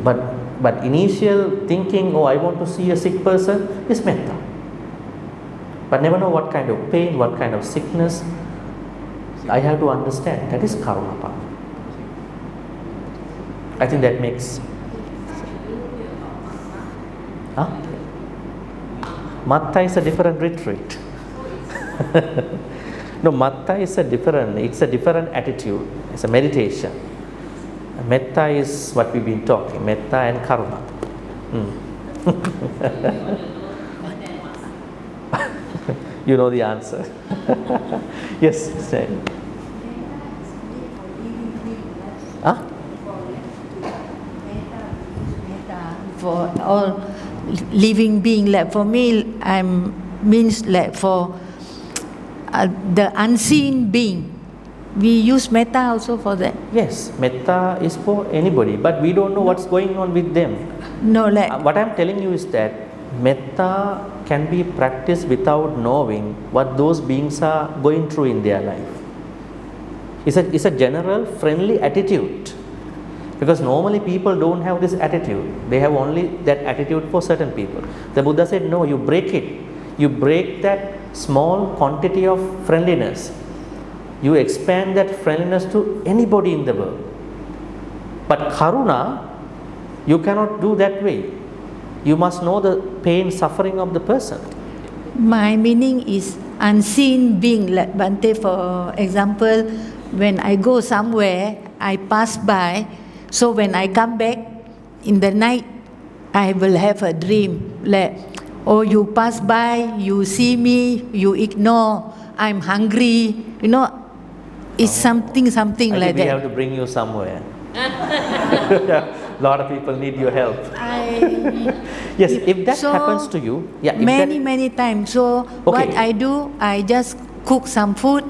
But initial thinking, oh, I want to see a sick person, is metta. But never know what kind of pain, what kind of sickness. I have to understand. That is karuna part. I think that makes. Huh? Matta is a different retreat. No, matta is it's a different attitude. It's a meditation. Metta is what we've been talking, metta and karuna. You know the answer. Yes, say. Huh? For all living being, like for me, means like for the unseen being. We use metta also for that. Yes, metta is for anybody, but we don't know what's going on with them. No, like what I'm telling you is that metta can be practiced without knowing what those beings are going through in their life. It's a general friendly attitude. Because normally people don't have this attitude. They have only that attitude for certain people. The Buddha said, no, you break it. You break that small quantity of friendliness. You expand that friendliness to anybody in the world. But karuna, you cannot do that way. You must know the pain, suffering of the person. my meaning is unseen being. Like Bhante, for example, when I go somewhere, I pass by. So when I come back in the night, I will have a dream like, oh, you pass by, you see me, you ignore, I'm hungry, you know, it's something I like think that. we have to bring you somewhere. A lot of people need your help. Yes, if that happens to you, many times. So what I do, I just cook some food,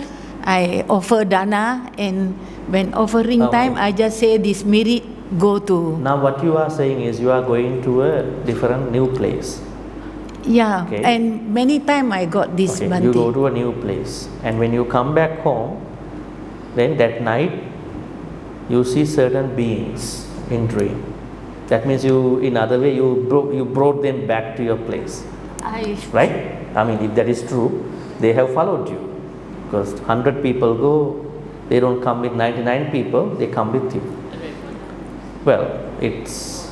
I offer dana, and when offering time, I just say this merit go to. Now what you are saying is you are going to a different new place. Yeah, and many time I got this Bhante. You go to a new place, and when you come back home, then that night you see certain beings in dream. That means you, in other way, you brought them back to your place, right? I mean, if that is true, they have followed you, because 100 people go, they don't come with 99 people, they come with you. Well, it's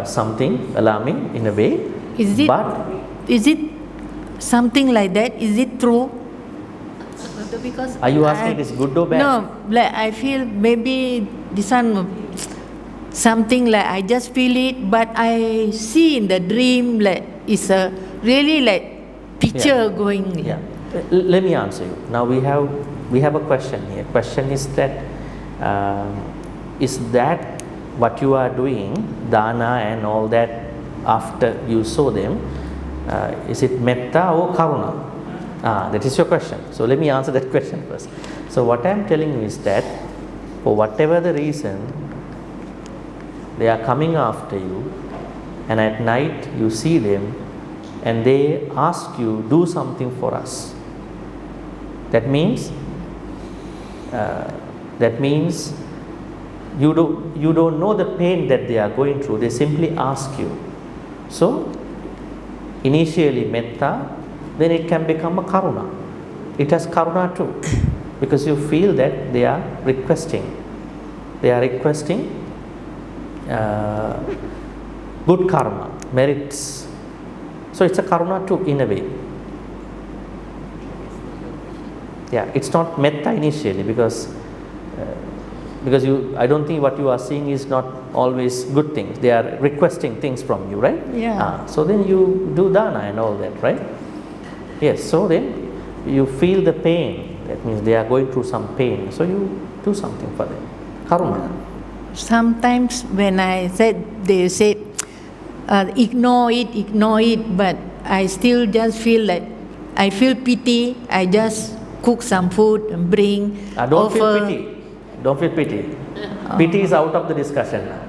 something alarming in a way. Is it something like that? Is it true? Because are you asking it is good or bad? No, like I feel maybe this one something like I just feel it, but I see in the dream like it's a really like picture going. Yeah. Let me answer you. Now we have a question here. Question is that what you are doing, dana and all that, after you saw them, is it metta or karuna? That is your question. So let me answer that question first. So what I am telling you is that for whatever the reason, they are coming after you, and at night you see them and they ask you, do something for us. That means you don't know the pain that they are going through. They simply ask you. So initially metta, then it can become a karuna. It has karuna too, because you feel that they are requesting good karma, merits. So it's a karuna too in a way. Yeah, it's not metta initially, because I don't think what you are seeing is not always good things. They are requesting things from you, right? Yeah. So then you do dana and all that, right? Yes. So then you feel the pain. That means they are going through some pain. So you do something for them. Karuna. Sometimes when I said, they said, ignore it, but I still just feel like, I feel pity, I just cook some food and bring. Don't feel pity. Pity is out of the discussion now.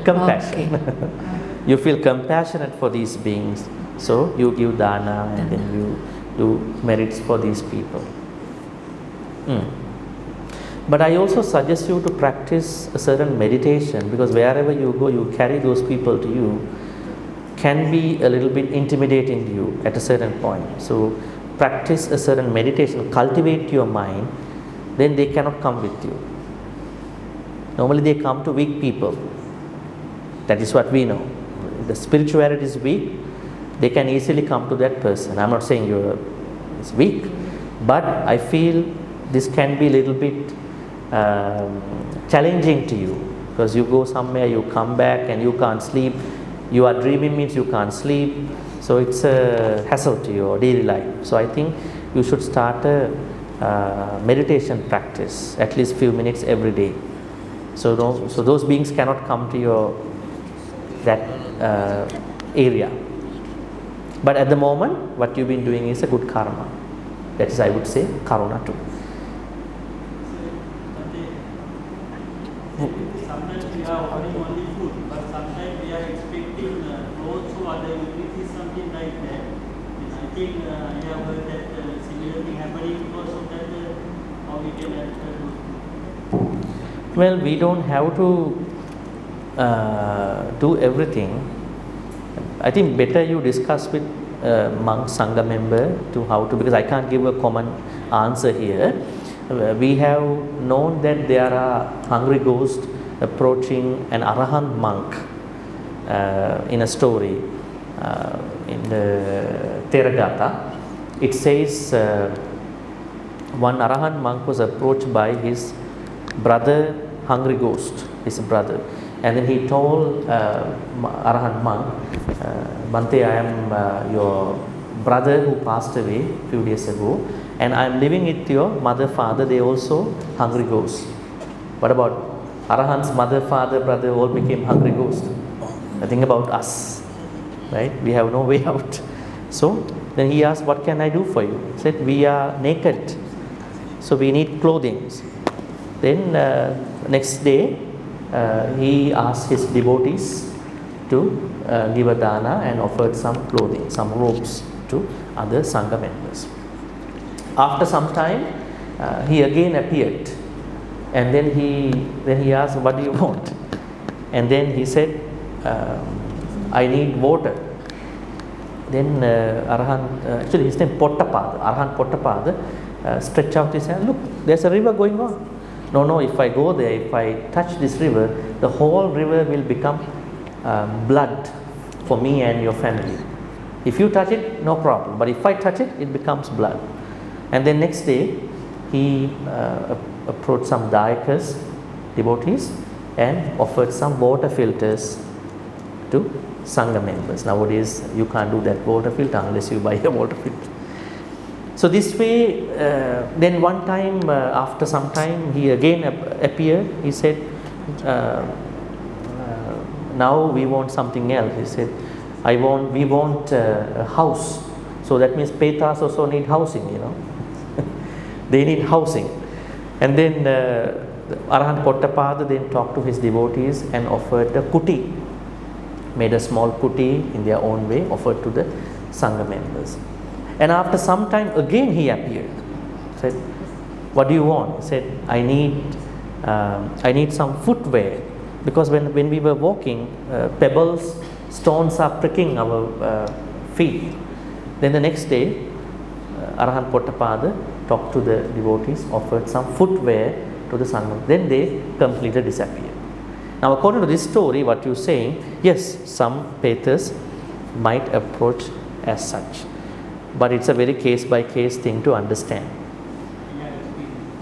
Compassion. Okay. You feel compassionate for these beings, so you give dana and then you do merits for these people. But I also suggest you to practice a certain meditation, because wherever you go, you carry those people to you, can be a little bit intimidating to you at a certain point. So practice a certain meditation, cultivate your mind, then they cannot come with you. Normally they come to weak people. That is what we know. If the spirituality is weak, they can easily come to that person. I'm not saying it's weak, but I feel this can be a little bit challenging to you, because you go somewhere, you come back and you can't sleep. You are dreaming means you can't sleep. So it's a hassle to your daily life. So I think you should start a meditation practice, at least few minutes every day. So those beings cannot come to that area. But at the moment, what you've been doing is a good karma. That is, I would say, karuna too. Sometimes we are offering only food, but sometimes we are expecting clothes or other utilities, something like that. And I think I have heard that similar thing happening because of that. How we can do? Well, we don't have to do everything. I think better you discuss with monk sangha member to how to, because I can't give a common answer here. We have known that there are hungry ghosts approaching an arahant monk in a story in the Theragatha. It says one arahant monk was approached by his brother, hungry ghost, his brother, and then he told arahant monk, Bhante, I am your brother who passed away a few days ago, and I am living with your mother, father, they also hungry ghosts. What about Arahant's mother, father, brother all became hungry ghosts? Think about us, right? We have no way out. So then he asked, what can I do for you? He said, we are naked, so we need clothing. Then next day he asked his devotees to give a dana and offered some clothing, some robes to other sangha members. After some time he again appeared And then he asked, what do you want? And then he said, I need water. Then actually his name Pottapada, Arhan Pottapada, stretched out his hand. Look, there's a river going on. No, if I go there, if I touch this river, the whole river will become blood for me and your family. If you touch it, no problem. But if I touch it, it becomes blood. And then next day, he approached some Dayakas, devotees, and offered some water filters to Sangha members. Nowadays, you can't do that water filter unless you buy a water filter. So this way, then one time, after some time, he again appeared. He said, now we want something else. He said, we want a house. So that means Petas also need housing, They need housing. And then Arahant Pottapada then talked to his devotees and offered a kuti, made a small kuti in their own way, offered to the Sangha members. And after some time again he appeared. Said, what do you want? He said, I need some footwear, because when we were walking, pebbles, stones are pricking our feet. Then the next day, Arahant Pottapada talked to the devotees, offered some footwear to the Sangha. Then they completely disappeared. Now according to this story, what you're saying, yes, some Petas might approach as such. But it's a very case by case thing to understand.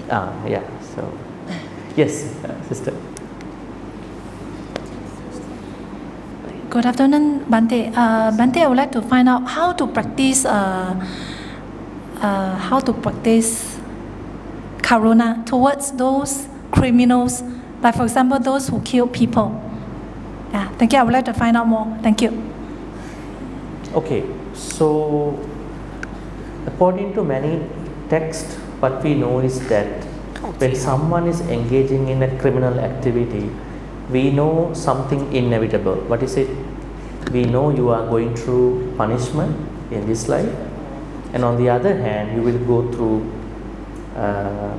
So yes, sister. Good afternoon, Bhante. Bhante, I would like to find out how to practice Karuṇā towards those criminals, like for example those who kill people. Yeah, thank you. I would like to find out more. Thank you. Okay, so according to many texts, what we know is that when someone is engaging in a criminal activity, we know something inevitable. What is it? We know you are going through punishment in this life, and on the other hand, you will go through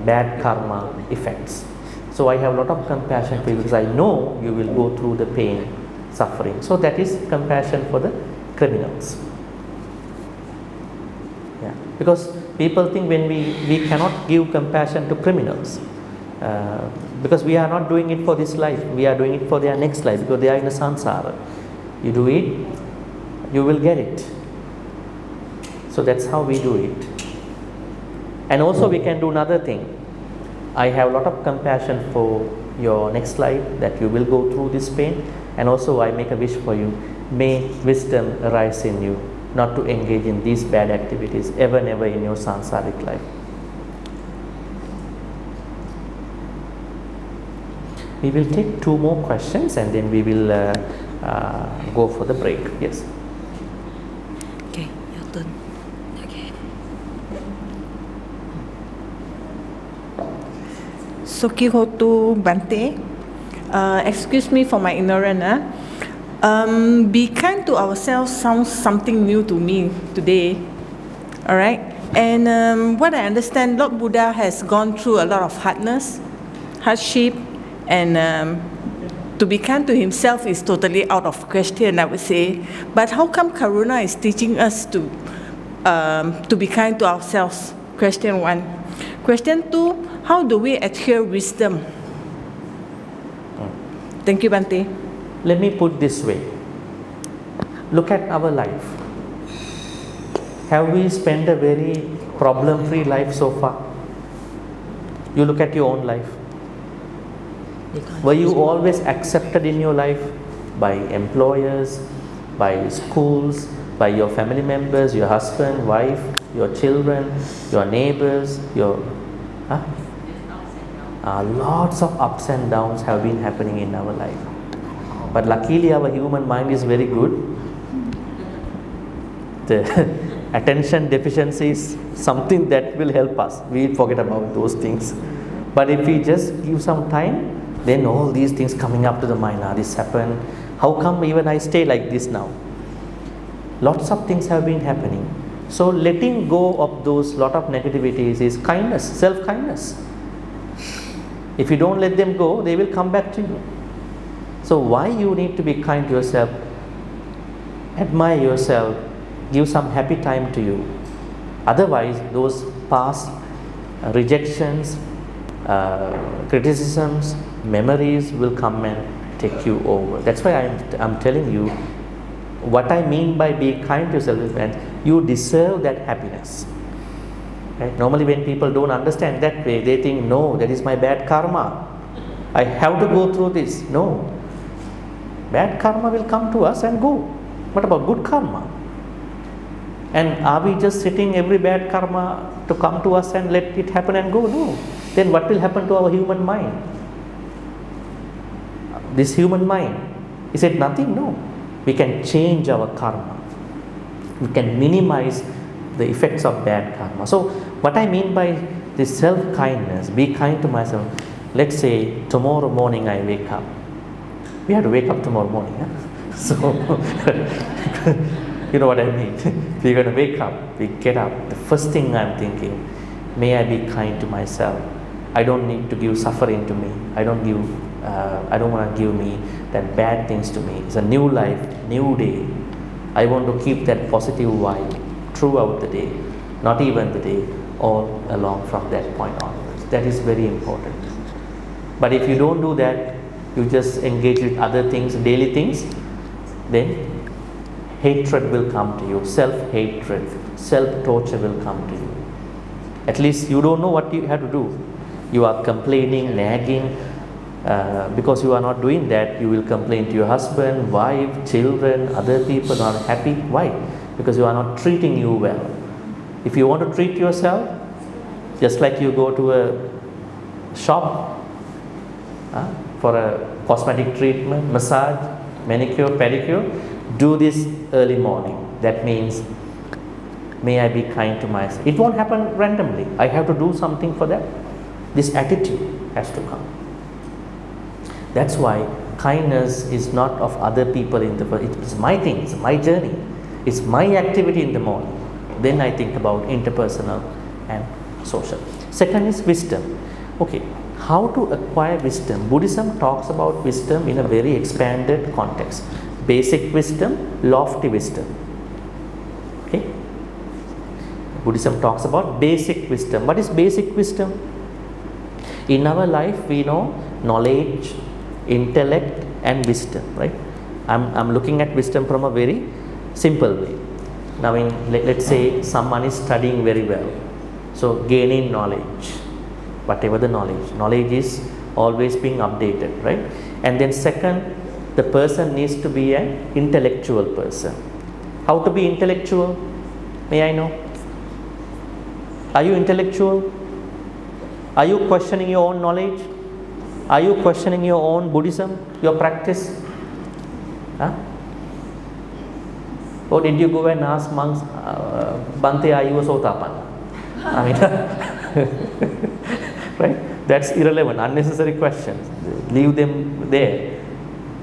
bad karma effects. So I have a lot of compassion for you because I know you will go through the pain, suffering. So that is compassion for the criminals. Yeah, because people think when we cannot give compassion to criminals, because we are not doing it for this life, we are doing it for their next life, because they are in a samsara. You do it, you will get it. So that's how we do it. And also we can do another thing. I have a lot of compassion for your next life, that you will go through this pain, and also I make a wish for you. May wisdom arise in you, not to engage in these bad activities ever and ever in your sansaric life. We will take 2 more questions and then we will go for the break. Yes. Okay, your turn. Okay. Sukihotu Bhante, excuse me for my ignorance. Be kind to ourselves sounds something new to me today. All right. And what I understand, Lord Buddha has gone through a lot of hardship, and to be kind to himself is totally out of question, I would say. But how come Karuṇā is teaching us to be kind to ourselves? Question 1. Question 2, how do we adhere wisdom? Thank you, Bhante. Let me put this way. Look at our life. Have we spent a very problem-free life so far? You look at your own life. Were you always accepted in your life by employers, by schools, by your family members, your husband, wife, your children, your neighbors, lots of ups and downs have been happening in our life. But luckily our human mind is very good. The attention deficiency is something that will help us. We forget about those things. But if we just give some time, then all these things coming up to the mind, this happened. How come even I stay like this now? Lots of things have been happening. So letting go of those lot of negativities is kindness, self-kindness. If you don't let them go, they will come back to you. So why you need to be kind to yourself, admire yourself, give some happy time to you. Otherwise, those past rejections, criticisms, memories will come and take you over. That's why I'm telling you what I mean by being kind to yourself, and you deserve that happiness. Right? Normally when people don't understand that way, they think, no, that is my bad karma. I have to go through this. No. Bad karma will come to us and go. What about good karma? And are we just sitting every bad karma to come to us and let it happen and go? No. Then what will happen to our human mind? This human mind, is it nothing? No. We can change our karma. We can minimize the effects of bad karma. So what I mean by this self-kindness, be kind to myself. Let's say tomorrow morning I wake up. We have to wake up tomorrow morning. Huh? So you know what I mean. We're going to wake up, we get up. The first thing I'm thinking, may I be kind to myself. I don't need to give suffering to me. I don't want to give me that bad things to me. It's a new life, new day. I want to keep that positive vibe throughout the day, not even the day, all along from that point onwards. That is very important. But if you don't do that, you just engage with other things, daily things, then hatred will come to you, self-hatred, self-torture will come to you. At least you don't know what you have to do. You are complaining, nagging, because you are not doing that, you will complain to your husband, wife, children, other people are happy. Why? Because you are not treating you well. If you want to treat yourself, just like you go to a shop for a cosmetic treatment, massage, manicure, pedicure, do this early morning. That means, may I be kind to myself. It won't happen randomly. I have to do something for that. This attitude has to come. That's why kindness is not of other people in the world. It's my thing, it's my journey. It's my activity in the morning. Then I think about interpersonal and social. Second is wisdom. Okay, how to acquire wisdom? Buddhism talks about wisdom in a very expanded context. Basic wisdom, lofty wisdom. Okay? Buddhism talks about basic wisdom. What is basic wisdom? In our life, we know knowledge, intellect and wisdom, right? I'm looking at wisdom from a very simple way. Now let's say someone is studying very well, so gaining knowledge, whatever the knowledge is always being updated, right? And then second, the person needs to be an intellectual person. How to be intellectual? May I know? Are you intellectual? Are you questioning your own knowledge? Are you questioning your own Buddhism, your practice? Huh? Or did you go and ask monks, Bhante, are you a Sotapanna? I mean, right? That's irrelevant, unnecessary questions. Leave them there.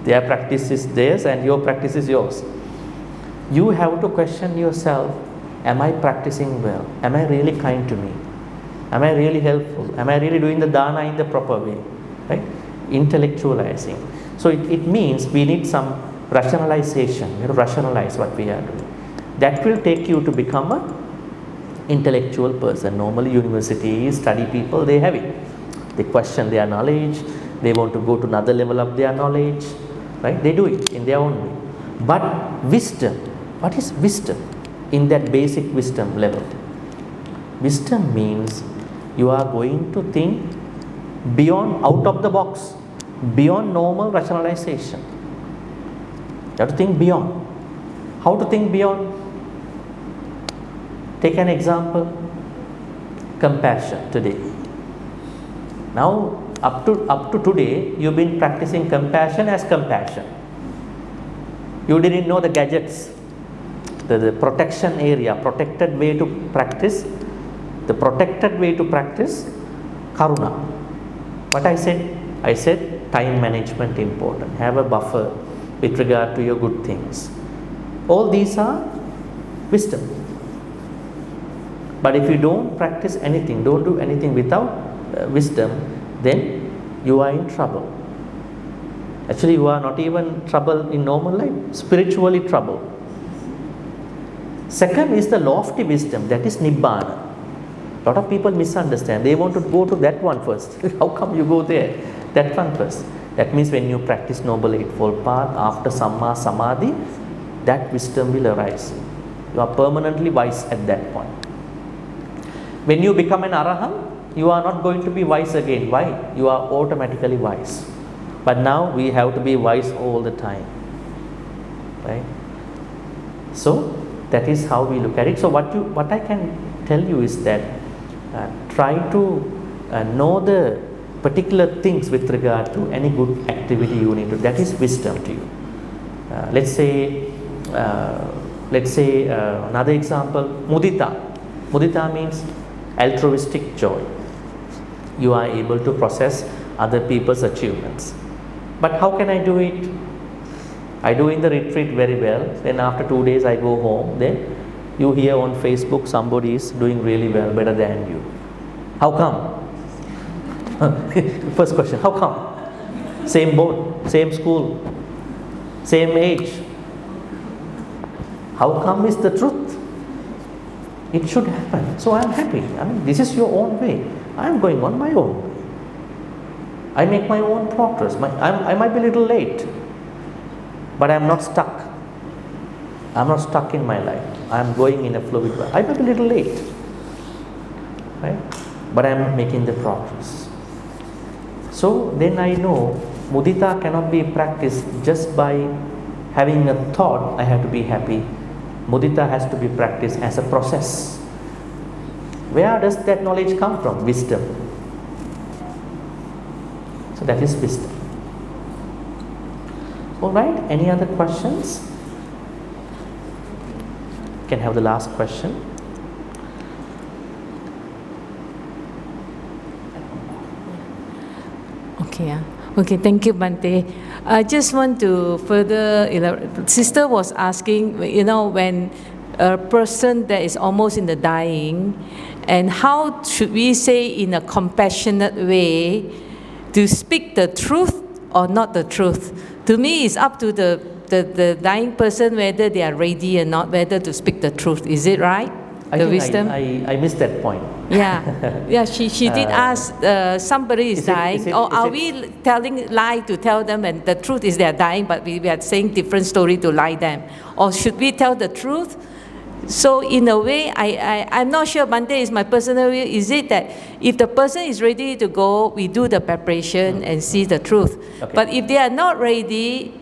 Their practice is theirs and your practice is yours. You have to question yourself, am I practicing well? Am I really kind to me? Am I really helpful? Am I really doing the dana in the proper way? Right? Intellectualizing. So it means we need some rationalization. We have to rationalize what we are doing. That will take you to become an intellectual person. Normally universities, study people, they have it. They question their knowledge. They want to go to another level of their knowledge. Right? They do it in their own way. But wisdom, what is wisdom in that basic wisdom level? Wisdom means you are going to think beyond, out of the box, beyond normal rationalization. You have to think beyond. How to think beyond? Take an example, compassion today. Now, up to today, you've been practicing compassion as compassion. You didn't know the gadgets, the protection area, protected way to practice, the protected way to practice Karuṇā. What I said? I said time management important. Have a buffer with regard to your good things. All these are wisdom. But if you don't practice anything, don't do anything without wisdom, then you are in trouble. Actually, you are not even trouble in normal life, spiritually trouble. Second is the lofty wisdom, that is Nibbana. A lot of people misunderstand. They want to go to that one first. How come you go there? That one first. That means when you practice Noble Eightfold Path, after Samma Samadhi, that wisdom will arise. You are permanently wise at that point. When you become an Arahant, you are not going to be wise again. Why? You are automatically wise. But now we have to be wise all the time. Right? So that is how we look at it. So what I can tell you is that try to know the particular things with regard to any good activity you need to. That is wisdom to you. Let's say another example, mudita. Mudita means altruistic joy. You are able to process other people's achievements. But how can I do it? I do in the retreat very well. Then after 2 days I go home. Then you hear on Facebook somebody is doing really well, better than you. How come? First question, how come? Same boat, same school, same age. How come is the truth? It should happen. So I am happy. I mean, this is your own way. I am going on my own way. I make my own progress. I might be a little late, but I am not stuck. I am not stuck in my life. I am going in a fluid way. I might be a little late, right? But I am making the progress. So then I know mudita cannot be practiced just by having a thought, I have to be happy. Mudita has to be practiced as a process. Where does that knowledge come from? Wisdom. So that is wisdom. Alright, any other questions? Can have the last question. Okay, thank you, Bhante. I just want to further elaborate. Sister was asking, when a person that is almost in the dying, and how should we say in a compassionate way to speak the truth or not the truth? To me, it's up to the dying person whether they are ready or not, whether to speak the truth. Is it right? I missed that point. Yeah, she did ask, somebody is dying, or are we telling lie to tell them, and the truth is they are dying, but we are saying different story to lie them? Or should we tell the truth? So in a way, I'm not sure, Bhante, is my personal view, is it that if the person is ready to go, we do the preparation and see the truth. Okay. But if they are not ready,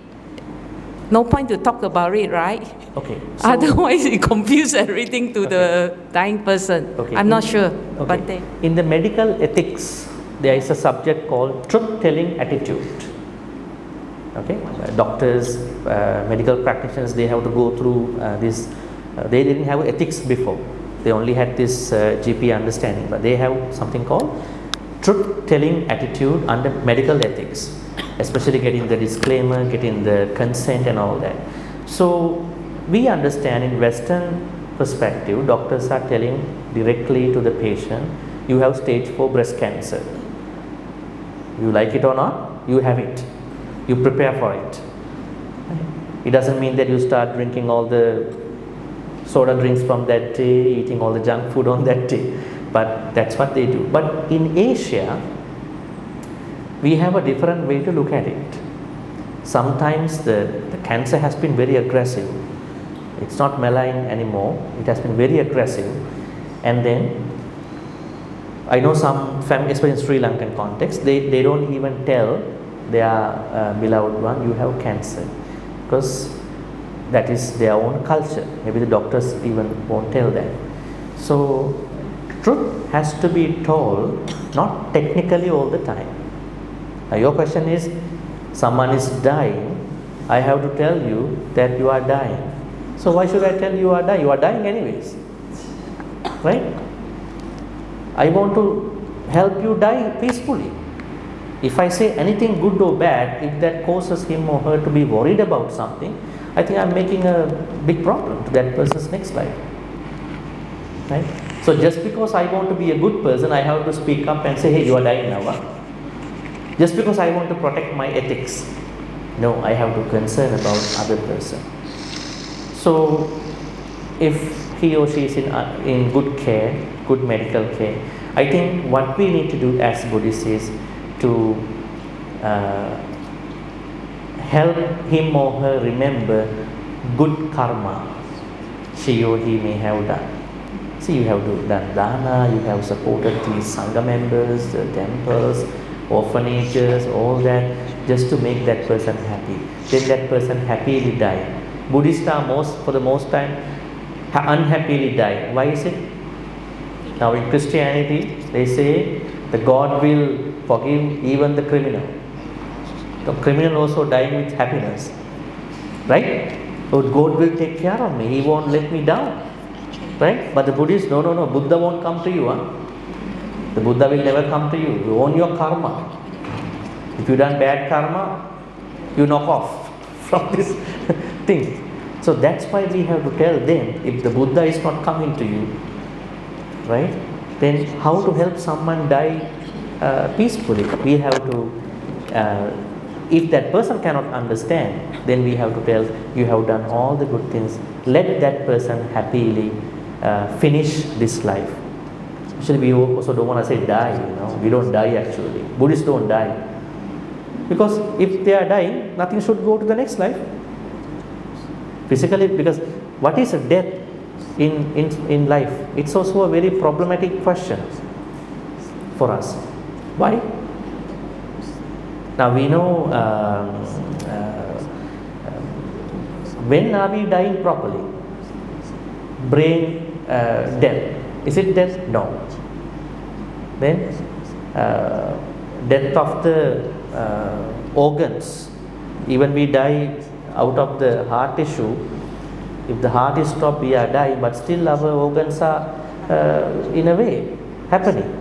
no point to talk about it, right? Okay. So otherwise, it confuses everything to the dying person. Okay. I'm not sure. Okay. Bhante. In the medical ethics, there is a subject called truth-telling attitude. Okay, doctors, medical practitioners, they have to go through this. They didn't have ethics before. They only had this GP understanding, but they have something called truth-telling attitude under medical ethics, especially getting the disclaimer, getting the consent and all that. So we understand in Western perspective, doctors are telling directly to the patient, you have stage 4 breast cancer. You like it or not, you have it. You prepare for it. It doesn't mean that you start drinking all the soda drinks from that day, eating all the junk food on that day. But that's what they do. But in Asia, we have a different way to look at it. Sometimes the cancer has been very aggressive. It's not malign anymore. It has been very aggressive. And then, I know some families, especially in Sri Lankan context, they don't even tell their beloved one, you have cancer. Because that is their own culture. Maybe the doctors even won't tell them. So, truth has to be told, not technically all the time. Now your question is, someone is dying, I have to tell you that you are dying. So why should I tell you are dying? You are dying anyways. Right? I want to help you die peacefully. If I say anything good or bad, if that causes him or her to be worried about something, I think I'm making a big problem to that person's next life. Right? So just because I want to be a good person, I have to speak up and say, hey, you are dying now. Huh? Just because I want to protect my ethics. No, I have to concern about other person. So, if he or she is in good care, good medical care, I think what we need to do as Buddhists is to help him or her remember good karma she or he may have done. See, you have done dana, you have supported these sangha members, the temples, orphanages, all that, just to make that person happy. Then that person happily die. Buddhists are for the most time unhappily die. Why is it? Now in Christianity, they say the God will forgive even the criminal. The criminal also dying with happiness, right? So God will take care of me. He won't let me down, right? But the Buddhists, no. Buddha won't come to you. The Buddha will never come to you. You own your karma. If you done bad karma, you knock off from this thing. So that's why we have to tell them, if the Buddha is not coming to you, right, then how to help someone die peacefully? We have to, if that person cannot understand, then we have to tell, you have done all the good things, let that person happily finish this life. Actually, we also don't want to say die, we don't die actually. Buddhists don't die. Because if they are dying, nothing should go to the next life. Physically, because what is a death in life? It's also a very problematic question for us. Why? Now we know when are we dying properly? Brain death. Is it death? No. Then death of the organs. Even we die out of the heart tissue. If the heart is stopped, we are dying, but still our organs are in a way happening.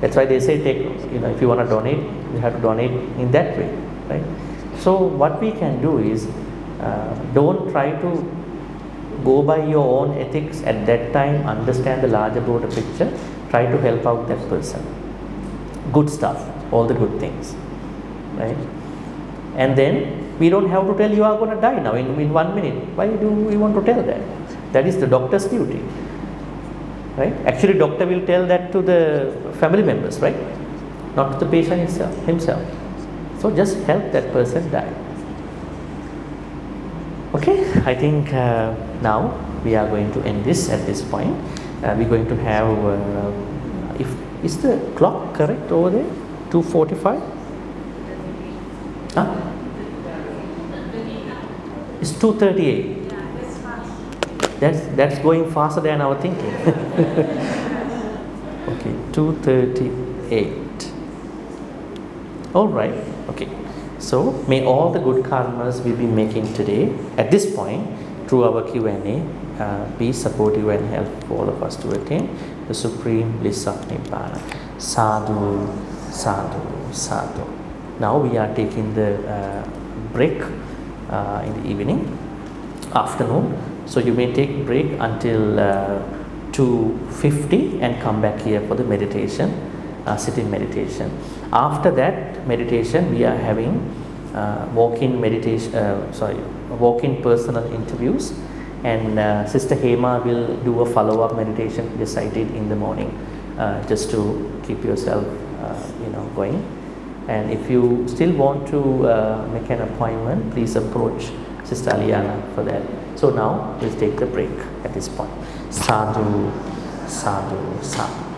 That's why they say, if you want to donate, you have to donate in that way, right? So what we can do is, don't try to go by your own ethics at that time, understand the larger, broader picture, try to help out that person. Good stuff, all the good things, right? And then we don't have to tell you are going to die now in 1 minute. Why do we want to tell that? That is the doctor's duty, right? Actually, doctor will tell that to the family members, right? Not to the patient himself. So just help that person die. Okay, I think now we are going to end this at this point. We're going to have, is the clock correct over there? 2:45? Huh? It's 2:38. That's going faster than our thinking. Okay, 2:38. All right. Okay. So may all the good karmas we be making today, at this point, through our Q&A, be supportive and help for all of us to attain the supreme bliss of Nibbana. Sadhu, sadhu, sadhu. Now we are taking the break in the evening, afternoon. So you may take break until 2:50 and come back here for the meditation, sitting meditation. After that meditation, we are having walk-in personal interviews, and Sister Hema will do a follow-up meditation just I did in the morning, just to keep yourself, going. And if you still want to make an appointment, please approach Sister Aliana for that. So now we'll take the break at this point. Sadhu, sadhu, sadhu.